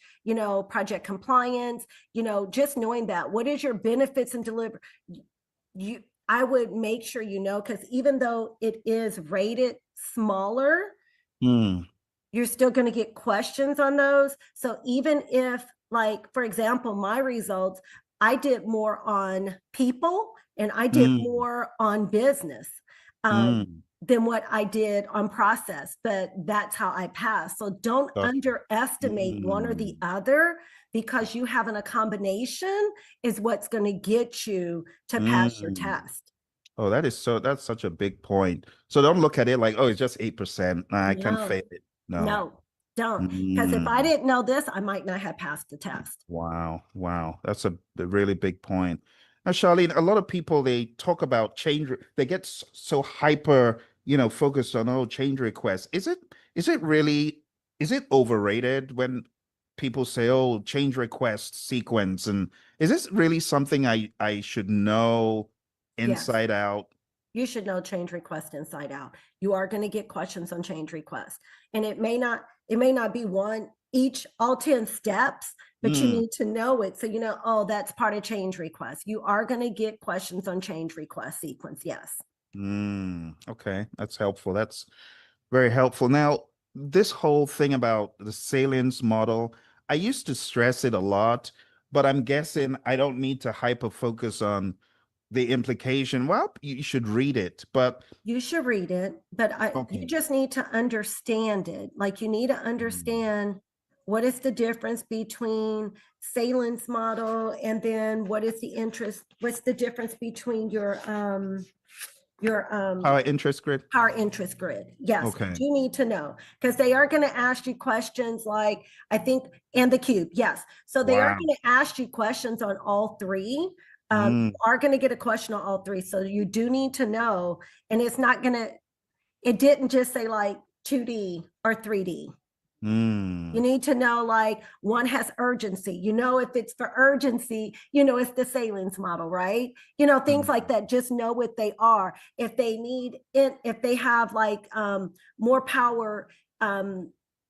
project compliance, just knowing that what is your benefits and deliver. You I would make sure because even though it is rated smaller, Hmm. you're still going to get questions on those. So even if, like, for example, my results, I did more on people and I did Hmm. more on business Hmm. than what I did on process, but that's how I passed. So don't Gotcha. underestimate one or the Mm, other, because you having a combination is what's going to get you to pass your mm. test. Oh, that's such a big point. So don't look at it like, oh, it's just 8%. Nah, I can No, fail it. No. no, don't. Because if I Mm, didn't know this, I might not have passed the test. wow. Wow. That's a really big point. Now, Charlene, a lot of people they talk about change, they get so hyper, focused on change requests. Is it really is it overrated when people say, oh, change request sequence? And is this really something I should know Yes, inside out? you should know change request inside out. You are going to get questions on change request. And it may not be one each all 10 steps, but you Mm, need to know it. So oh, that's part of change request. You are going to get questions on change request sequence. Yes. okay, that's helpful. That's very helpful. Now, this whole thing about the salience model, I used to stress it a lot, but I'm guessing I don't need to hyper focus on the implication. Well, you should read it, but You should read it, but you okay. just need to understand it. Like you need to Mm. understand what is the difference between Salen's model and then what's the difference between your Power interest grid. power interest grid. Yes, you Okay. do need to know because they are going to ask you questions like, I think, and the cube. Yes. So they are Wow. going to ask you questions on all three. You Mm, are going to get a question on all three. So you do need to know. And it didn't just say like 2D or 3D. You mm, need to know like one has urgency. If it's for urgency, it's the Salen's model, right? Things like mm, that. Just know what they are. If they need it, if they have like more power,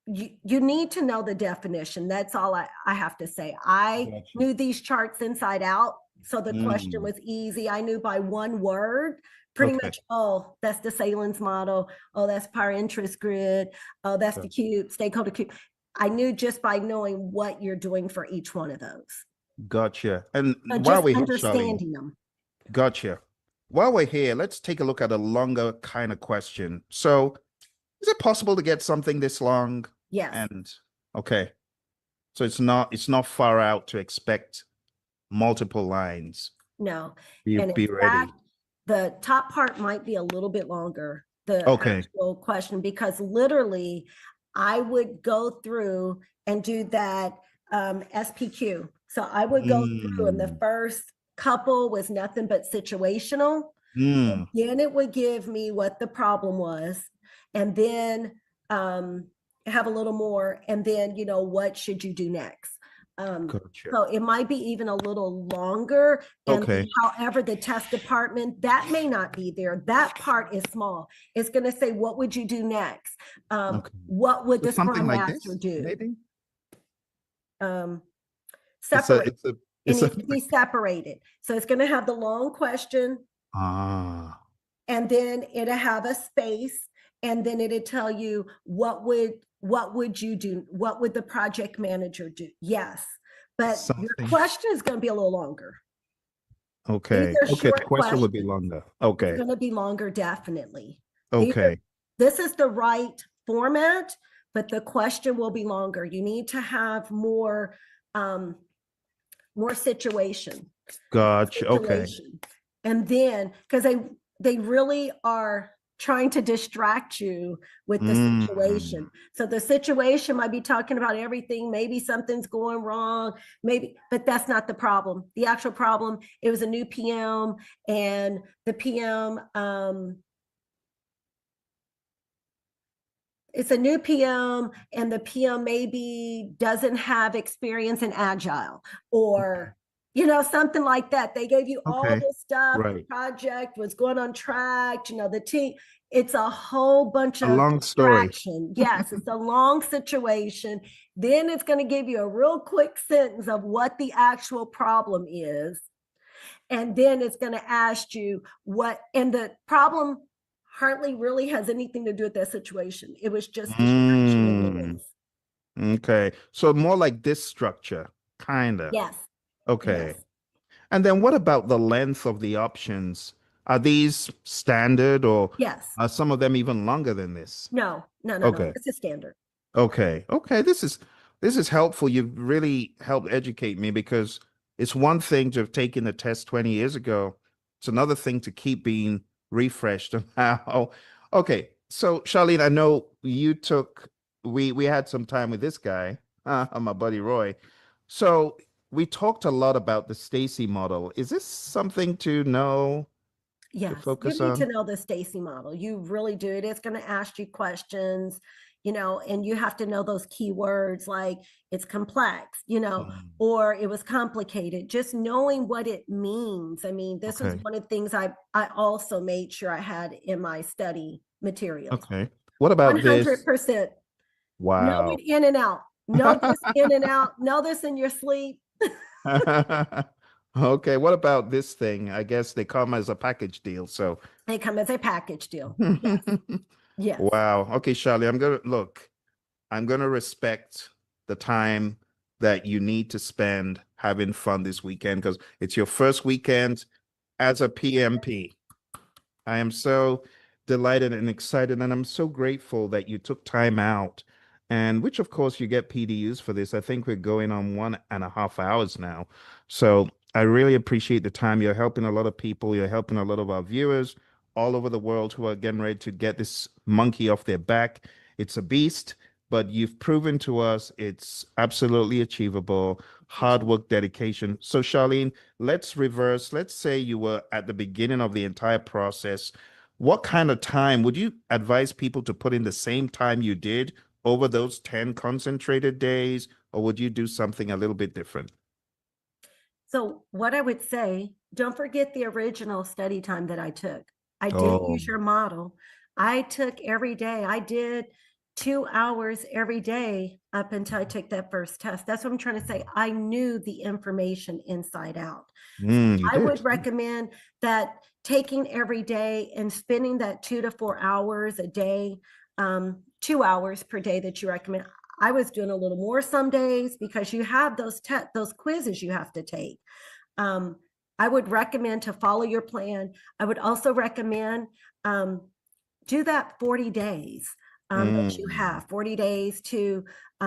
you need to know the definition. That's all I have to say. I gotcha. knew these charts inside out. So the question Mm, was easy. I knew by one word pretty okay. much, oh, that's the Salen's model. Oh, that's power interest grid. Oh, that's the Gotcha. cube, stakeholder cube. I knew just by knowing what you're doing for each one of those. Gotcha. And So while just we're here, Charlene, understanding them. gotcha. While we're here, let's take a look at a longer kind of question. So, is it possible to get something this long? Yes. And okay, so it's not far out to expect multiple lines. No. Be And in be fact, ready. the top part might be a little bit longer, the Okay. actual question, because literally I would go through and do that SPQ. So I would go through, and the Mm, first couple was nothing but situational. And mm, then it would give me what the problem was. And then have a little more. And then, what should you do next? Um, gotcha. so it might be even a little longer. And then, Okay. however, the test department, that may not be there. That part is small. It's going to say, what would you do next? Okay. What would So the something Scrum like Master this, do? maybe? Um, It's a separate. it's a It it's a needs to be separated. So it's going to have the long question, ah and then it'll have a space, and then it'll tell you what would you do, what would the project manager do. Yes, but your something. question is going to be a little longer. These Okay. are Okay. The short question would be questions. longer. It's Okay. going to be longer, definitely. Okay. This is the right format, but the question will be longer. You need to have um more Gotcha. Okay. situation. And then, because they really are trying to distract you with the Mm, situation. So the situation might be talking about everything. Maybe something's going wrong, maybe, but that's not the problem. The actual problem, it was a new PM, and the PM, it's a new PM, and the PM maybe doesn't have experience in Agile, or something like that. They gave you all okay. this stuff. The Right. project was going on track. The team. It's a whole bunch A of long story. distraction. Yes, it's a long situation. Then it's going to give you a real quick sentence of what the actual problem is, and then it's going to ask you what, and the problem hardly really has anything to do with that situation. It was just distraction and Mm, noise. okay. So more like this structure, kinda. Yes, Okay. yes, And then what about the length of the options? Are these standard or yes. are some of them even longer than this? No, no, no, no. Okay. It's a standard. Okay. Okay. This is helpful. You've really helped educate me because it's one thing to have taken the test 20 years ago. It's another thing to keep being refreshed on how. Okay. So Charlene, I know we had some time with this guy, my buddy Roy. So we talked a lot about the Stacy model. Is this something to know to Yes, you focus need to on? know the Stacy model. You really do. It is going to ask you questions, and you have to know those keywords like it's complex, Mm, or it was complicated. Just knowing what it means. I mean, this was okay. one of the things I also made sure I had in my study materials. Okay. What about this? 100%. Know Wow. it in and out. Know this in and out. Know this in your sleep. Okay, what about this thing? I guess they come as a package deal. So, They come as a package deal. Yes. Yes. wow. Okay, Charlie, I'm gonna respect the time that you need to spend having fun this weekend because it's your first weekend as a PMP. I am so delighted and excited, and I'm so grateful that you took time out. And which, of course, you get PDUs for this. I think we're going on 1.5 hours now. So I really appreciate the time. You're helping a lot of people. You're helping a lot of our viewers all over the world who are getting ready to get this monkey off their back. It's a beast, but you've proven to us it's absolutely achievable. Thank Hard you. work, dedication. So, Charlene, let's reverse. Let's say you were at the beginning of the entire process. What kind of time would you advise people to put in the same time you did over those 10 concentrated days, or would you do something a little bit different? So, what I would say, don't forget the original study time that I took. I did Oh, use your model. I took every day. I did 2 hours every day up until I took that first test. That's what I'm trying to say. I knew the information inside out. So you I did. would recommend that taking every day and spending that 2 to 4 hours a day, 2 hours per day that you recommend. I was doing a little more some days because you have those quizzes you have to take. Um, I would recommend to follow your plan. I would also recommend um, do that 40 days that you Mm, have 40 days to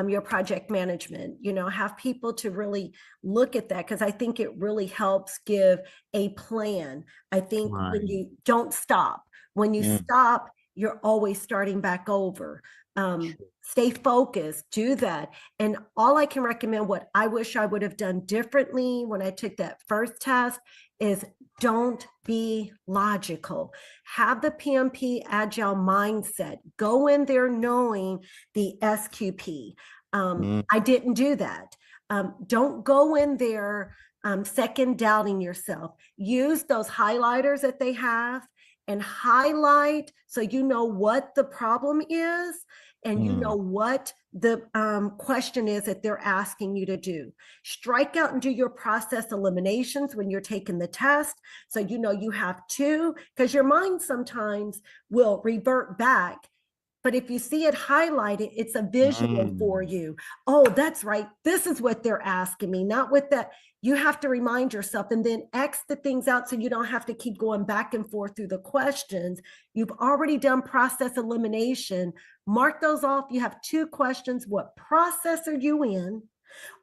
your project management, have people to really look at that, because I think it really helps give a plan. I think when right. you don't stop, when you Mm, stop, you're always starting back over. Stay focused, do that. And all I can recommend, what I wish I would have done differently when I took that first test, is don't be logical. Have the PMP agile mindset. Go in there knowing the SQP. mm, I didn't do that. Don't go in there second doubting yourself. Use those highlighters that they have and highlight so you know what the problem is, and you know mm, what the question is that they're asking you to do. Strike out and do your process eliminations when you're taking the test. So you know you have two, because your mind sometimes will revert back. But if you see it highlighted, it's a visual for mm, you. Oh, that's right. This is what they're asking me, not with that. You have to remind yourself and then X the things out so you don't have to keep going back and forth through the questions. You've already done process elimination. Mark those off. You have two questions. What process are you in?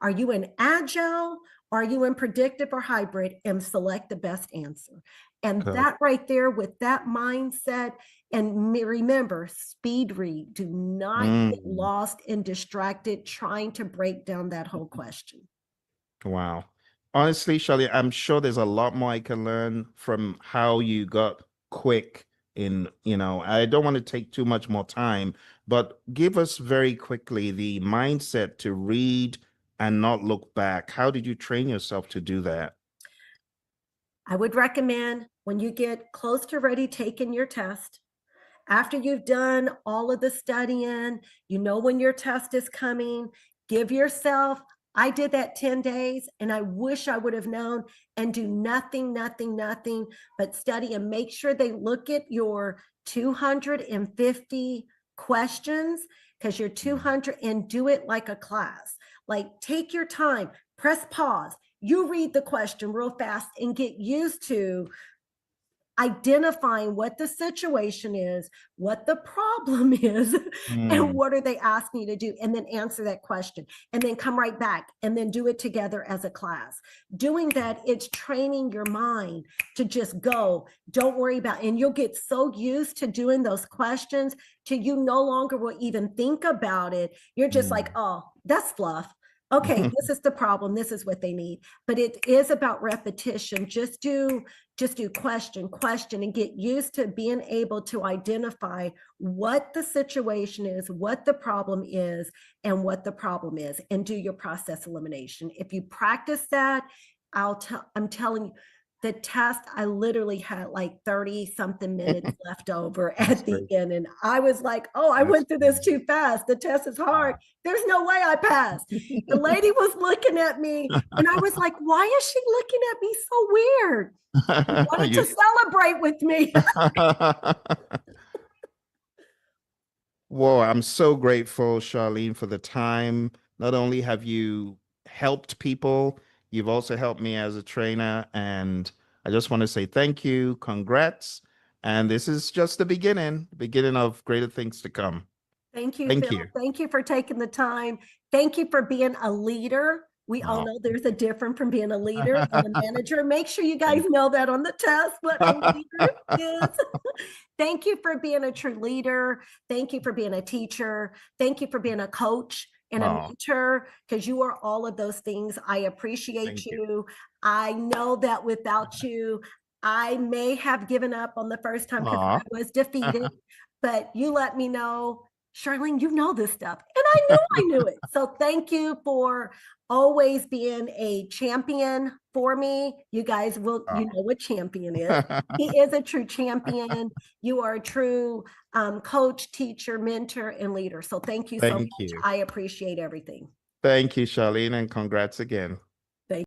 Are you in agile? Are you in predictive or hybrid? And select the best answer. And good. that right there, with that mindset, and remember, speed read. Do not get Mm, lost and distracted trying to break down that whole question. wow. Honestly, Charlie, I'm sure there's a lot more I can learn from how you got quick in, I don't want to take too much more time, but give us very quickly the mindset to read and not look back. How did you train yourself to do that? I would recommend, when you get close to ready taking your test, after you've done all of the studying, you know when your test is coming, give yourself, I did that 10 days and I wish I would have known, and do nothing, nothing, nothing but study, and make sure they look at your 250 questions, because you're 200, and do it like a class. Like, take your time, press pause, you read the question real fast and get used to identifying what the situation is, what the problem is, and Mm, what are they asking you to do, and then answer that question, and then come right back and then do it together as a class. Doing that, it's training your mind to just go, don't worry about it. And you'll get so used to doing those questions till you no longer will even think about it. You're just like, mm. oh, that's fluff. Okay, this is the problem, this is what they need. But it is about repetition. Just do question, and get used to being able to identify what the situation is, what the problem is, and what the problem is, and do your process elimination. If you practice that, I'm telling you, the test, I literally had like 30 something minutes left over That's at the great. end. And I was like, oh, I That's went through this great. too fast. The test is hard. Wow. There's no way I passed. The lady was looking at me and I was like, why is she looking at me so weird? She wanted You- to celebrate with me. Whoa, I'm so grateful, Charlene, for the time. Not only have you helped people, you've also helped me as a trainer. And I just want to say thank you, congrats. And this is just the beginning of greater things to come. Thank you, Thank Phil. you. Thank you for taking the time. Thank you for being a leader. We all Oh. know there's a difference from being a leader and a manager. Make sure you guys Thank know that on the test, what a leader you. is. Thank you for being a true leader. Thank you for being a teacher. Thank you for being a coach and a Oh, mentor, because you are all of those things. I appreciate thank you. you. I know that without you, I may have given up on the first time because Aw. I was defeated, but you let me know, Charlene, you know this stuff. And I knew it. So thank you for always being a champion for me. You guys will, you know what champion is. He is a true champion. You are a true coach, teacher, mentor, and leader. So thank you so Thank much. you. I appreciate everything. Thank you, Charlene, and congrats again. Thank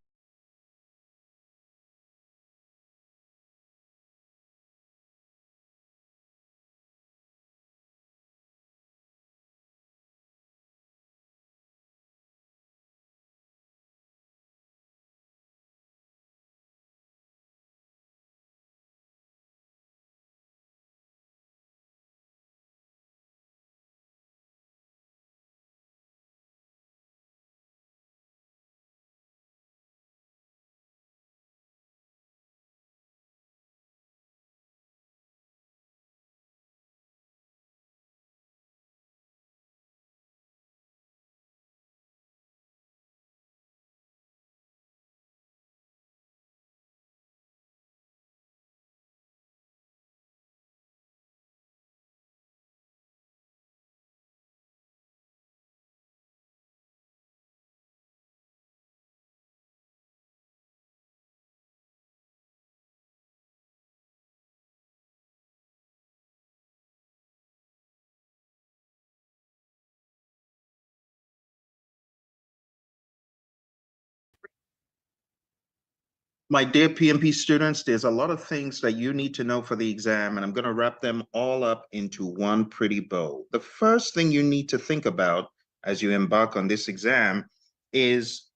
My dear PMP students, there's a lot of things that you need to know for the exam, and I'm going to wrap them all up into one pretty bow. The first thing you need to think about as you embark on this exam is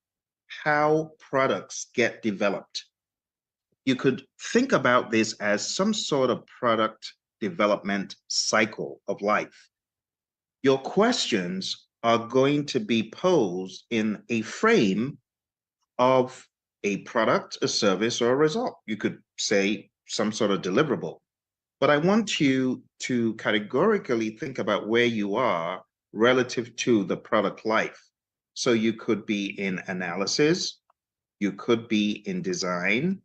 how products get developed. You could think about this as some sort of product development cycle of life. Your questions are going to be posed in a frame of a product, a service, or a result. You could say some sort of deliverable. But I want you to categorically think about where you are relative to the product life. So you could be in analysis, you could be in design,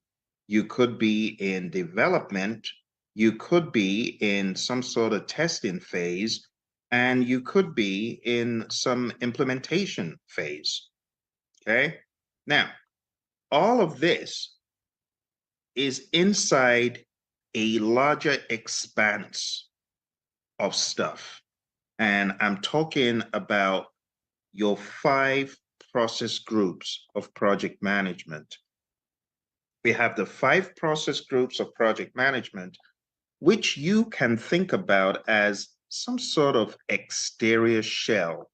you could be in development, you could be in some sort of testing phase, and you could be in some implementation phase. Okay? Now, all of this is inside a larger expanse of stuff. And I'm talking about your 5 process groups of project management. We have the 5 process groups of project management, which you can think about as some sort of exterior shell.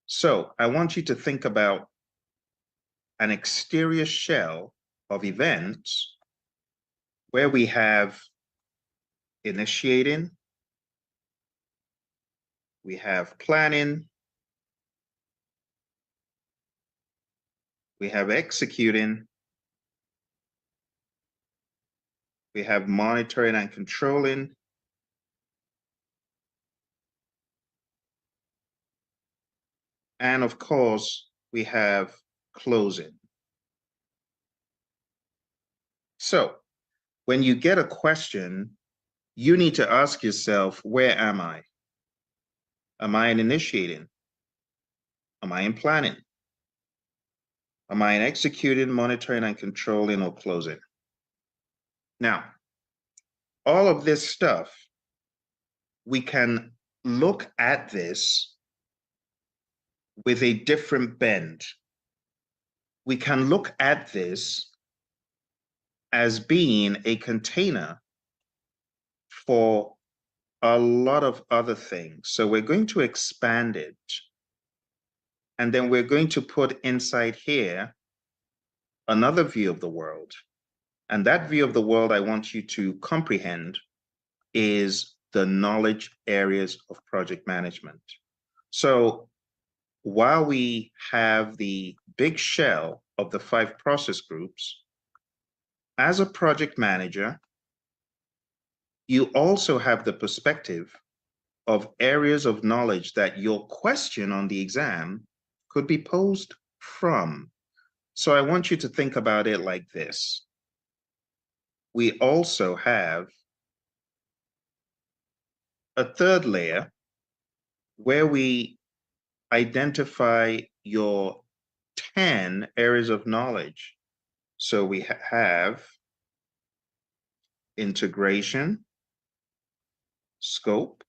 So I want you to think about an exterior shell of events where we have initiating, we have planning, we have executing, we have monitoring and controlling, and of course, we have closing. So when you get a question, you need to ask yourself, where am I? Am I in initiating? Am I in planning? Am I in executing, monitoring, and controlling, or closing? Now, all of this stuff, we can look at this with a different bend. We can look at this as being a container for a lot of other things. So we're going to expand it. And then we're going to put inside here another view of the world. And that view of the world I want you to comprehend is the knowledge areas of project management. So while we have the big shell of the 5 process groups, as a project manager, you also have the perspective of areas of knowledge that your question on the exam could be posed from. So I want you to think about it like this. We also have a third layer where we identify your 10 areas of knowledge. So we have integration, scope,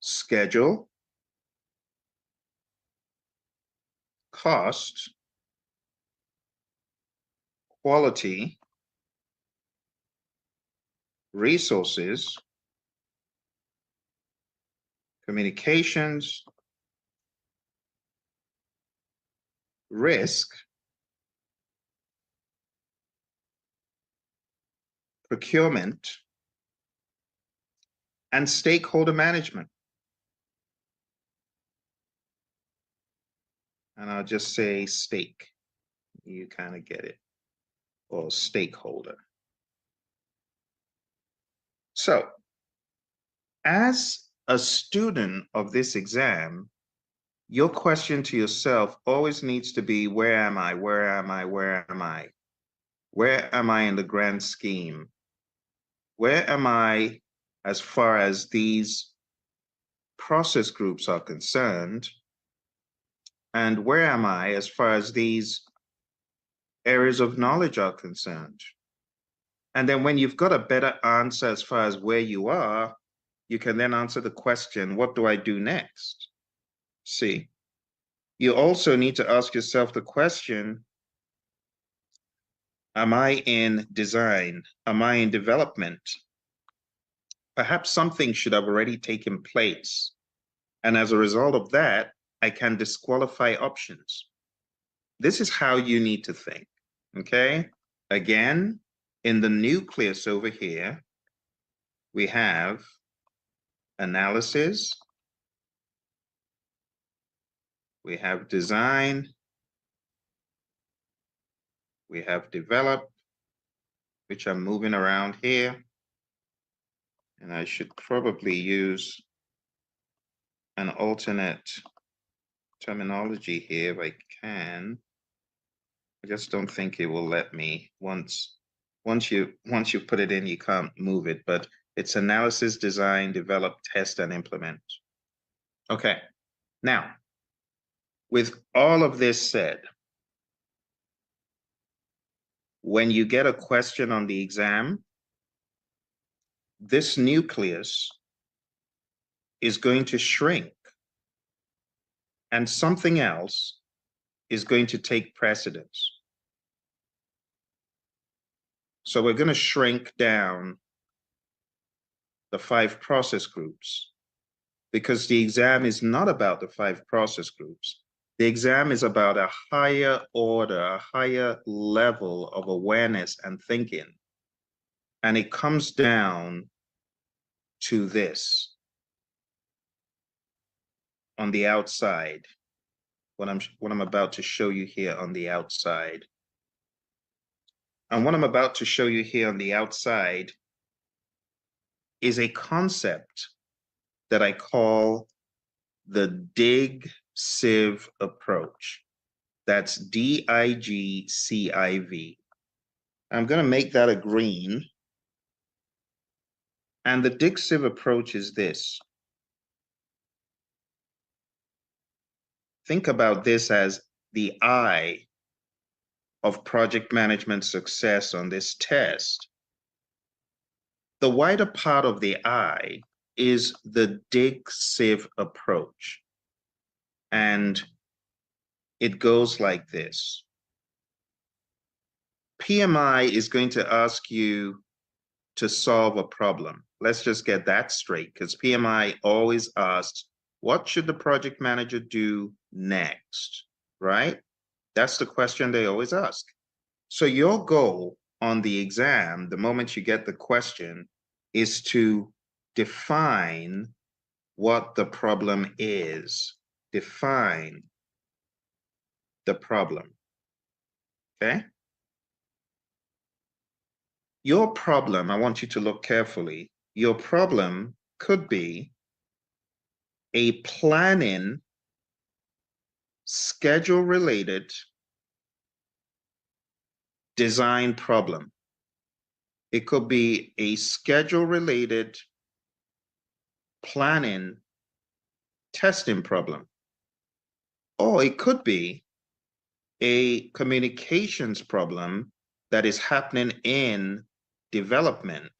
schedule, cost, quality, resources, communications, risk, procurement, and stakeholder management. And I'll just say stake. You kind of get it. Or stakeholder. So, as a student of this exam, your question to yourself always needs to be, where am I? Where am I? Where am I? Where am I in the grand scheme? Where am I as far as these process groups are concerned? And where am I as far as these areas of knowledge are concerned? And then when you've got a better answer as far as where you are, you can then answer the question, what do I do next? See, you also need to ask yourself the question, Am I in design? Am I in development? Perhaps something should have already taken place. And as a result of that, I can disqualify options. This is how you need to think, okay? Again, in the nucleus over here, we have analysis, we have design, we have develop, which I'm moving around here. And I should probably use an alternate terminology here if I can. I just don't think it will let me. Once you put it in, you can't move it, but it's analysis, design, develop, test, and implement. Okay. Now, with all of this said, when you get a question on the exam, this nucleus is going to shrink and something else is going to take precedence. So we're going to shrink down the 5 process groups because the exam is not about the 5 process groups. The exam is about a higher order, a higher level of awareness and thinking. And it comes down to this on the outside, what I'm about to show you here on the outside. And what I'm about to show you here on the outside is a concept that I call the dig sieve approach. That's DIGCIV. I'm going to make that a green. And the dig sieve approach is this. Think about this as the eye of project management success on this test. The wider part of the eye is the dig sieve approach. And it goes like this. PMI is going to ask you to solve a problem. Let's just get that straight, because PMI always asks, what should the project manager do next, right? That's the question they always ask. So your goal on the exam, the moment you get the question, is to define what the problem is. Define the problem, okay? Your problem, I want you to look carefully. Your problem could be a planning, schedule-related design problem. It could be a schedule-related planning testing problem. Or it could be a communications problem that is happening in development.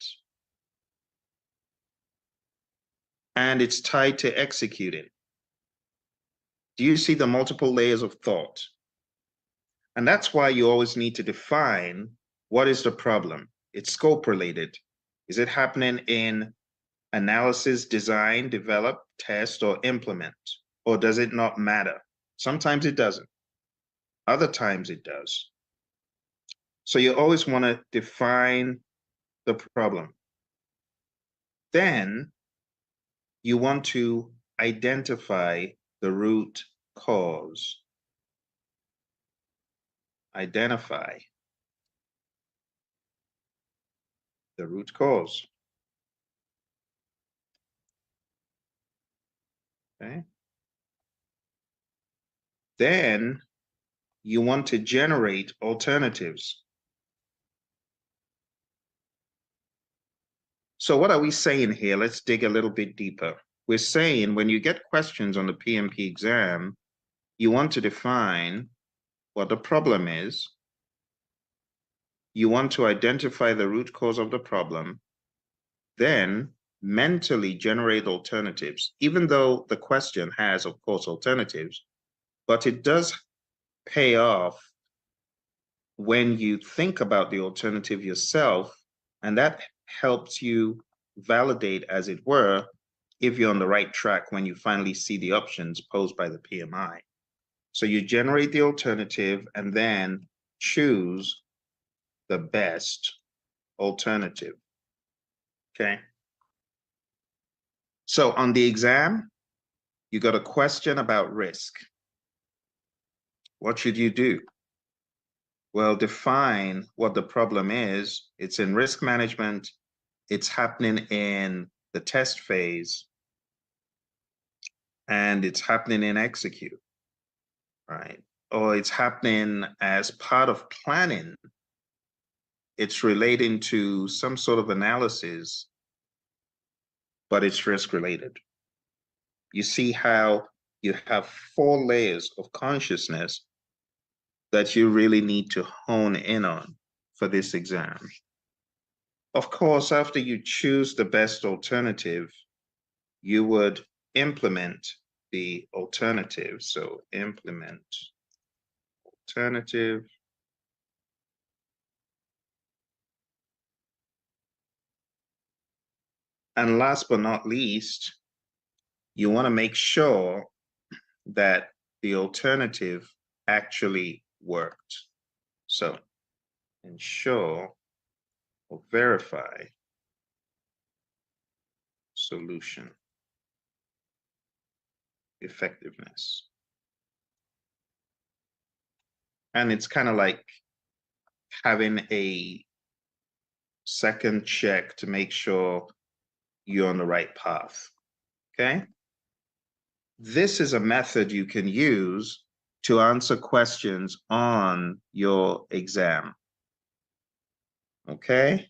And it's tied to executing. Do you see the multiple layers of thought? And that's why you always need to define what is the problem. It's scope related. Is it happening in analysis, design, develop, test, or implement? Or does it not matter? Sometimes it doesn't. Other times it does. So you always want to define the problem. Then you want to identify the root cause. Identify the root cause. Okay. Then you want to generate alternatives. So what are we saying here? Let's dig a little bit deeper. We're saying when you get questions on the PMP exam, you want to define what the problem is. You want to identify the root cause of the problem, then mentally generate alternatives, even though the question has, of course, alternatives, but it does pay off when you think about the alternative yourself, and that helps you validate, as it were, if you're on the right track when you finally see the options posed by the PMI. So you generate the alternative and then choose the best alternative. Okay. So on the exam, you got a question about risk. What should you do? Well, define what the problem is. It's in risk management. It's happening in the test phase, and it's happening in execute, right? Or it's happening as part of planning. It's relating to some sort of analysis, but it's risk related. You see how you have 4 layers of consciousness that you really need to hone in on for this exam. Of course, after you choose the best alternative, you would implement the alternative. So implement alternative. And last but not least, you want to make sure that the alternative actually worked. So ensure or verify solution effectiveness. And it's kind of like having a second check to make sure you're on the right path. Okay? This is a method you can use to answer questions on your exam. Okay?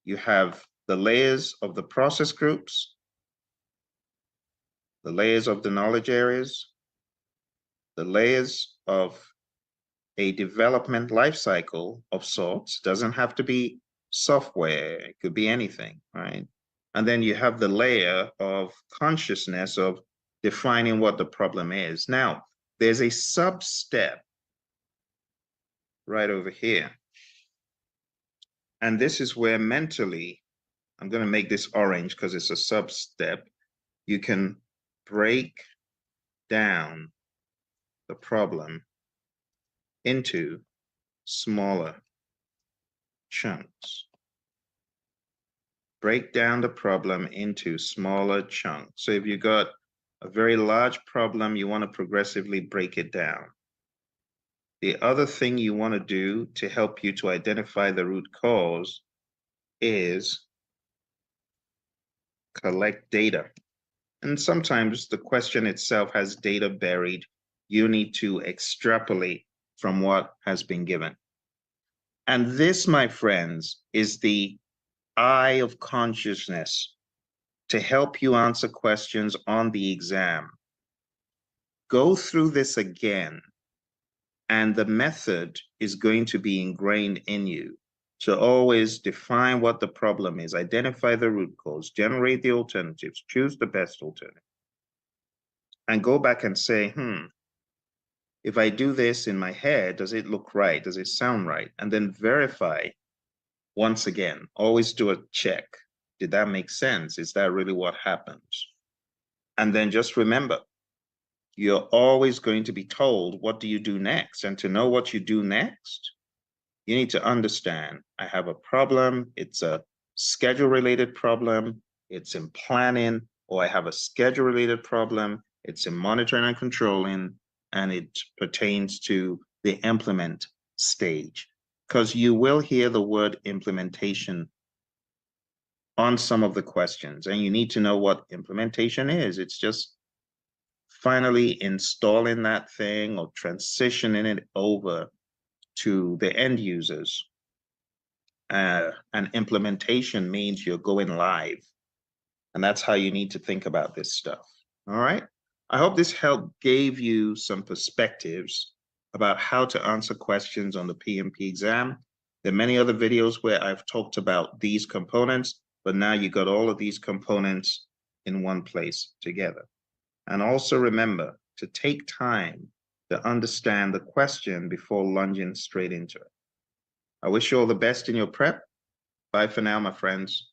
You have the layers of the process groups, the layers of the knowledge areas, the layers of a development lifecycle of sorts. Doesn't have to be software, it could be anything, right? And then you have the layer of consciousness of defining what the problem is. Now, there's a sub-step right over here. And this is where mentally, I'm going to make this orange because it's a sub-step. You can break down the problem into smaller chunks. Break down the problem into smaller chunks. So if you got a very large problem, you want to progressively break it down. The other thing you want to do to help you to identify the root cause is collect data. And sometimes the question itself has data buried. You need to extrapolate from what has been given. And this, my friends, is the eye of consciousness to help you answer questions on the exam. Go through this again, and the method is going to be ingrained in you to always define what the problem is, identify the root cause, generate the alternatives, choose the best alternative, and go back and say, if I do this in my head, does it look right? Does it sound right? And then verify once again. Always do a check. Did that make sense? Is that really what happens? And then just remember, you're always going to be told, what do you do next? And to know what you do next, you need to understand, I have a problem. It's a schedule-related problem. It's in planning, or I have a schedule-related problem. It's in monitoring and controlling, and it pertains to the implement stage. Because you will hear the word implementation on some of the questions, and you need to know what implementation is. It's just finally installing that thing or transitioning it over to the end users. And implementation means you're going live. And that's how you need to think about this stuff. All right. I hope this help gave you some perspectives about how to answer questions on the PMP exam. There are many other videos where I've talked about these components, but now you got all of these components in one place together. And also remember to take time to understand the question before lunging straight into it. I wish you all the best in your prep. Bye for now, my friends.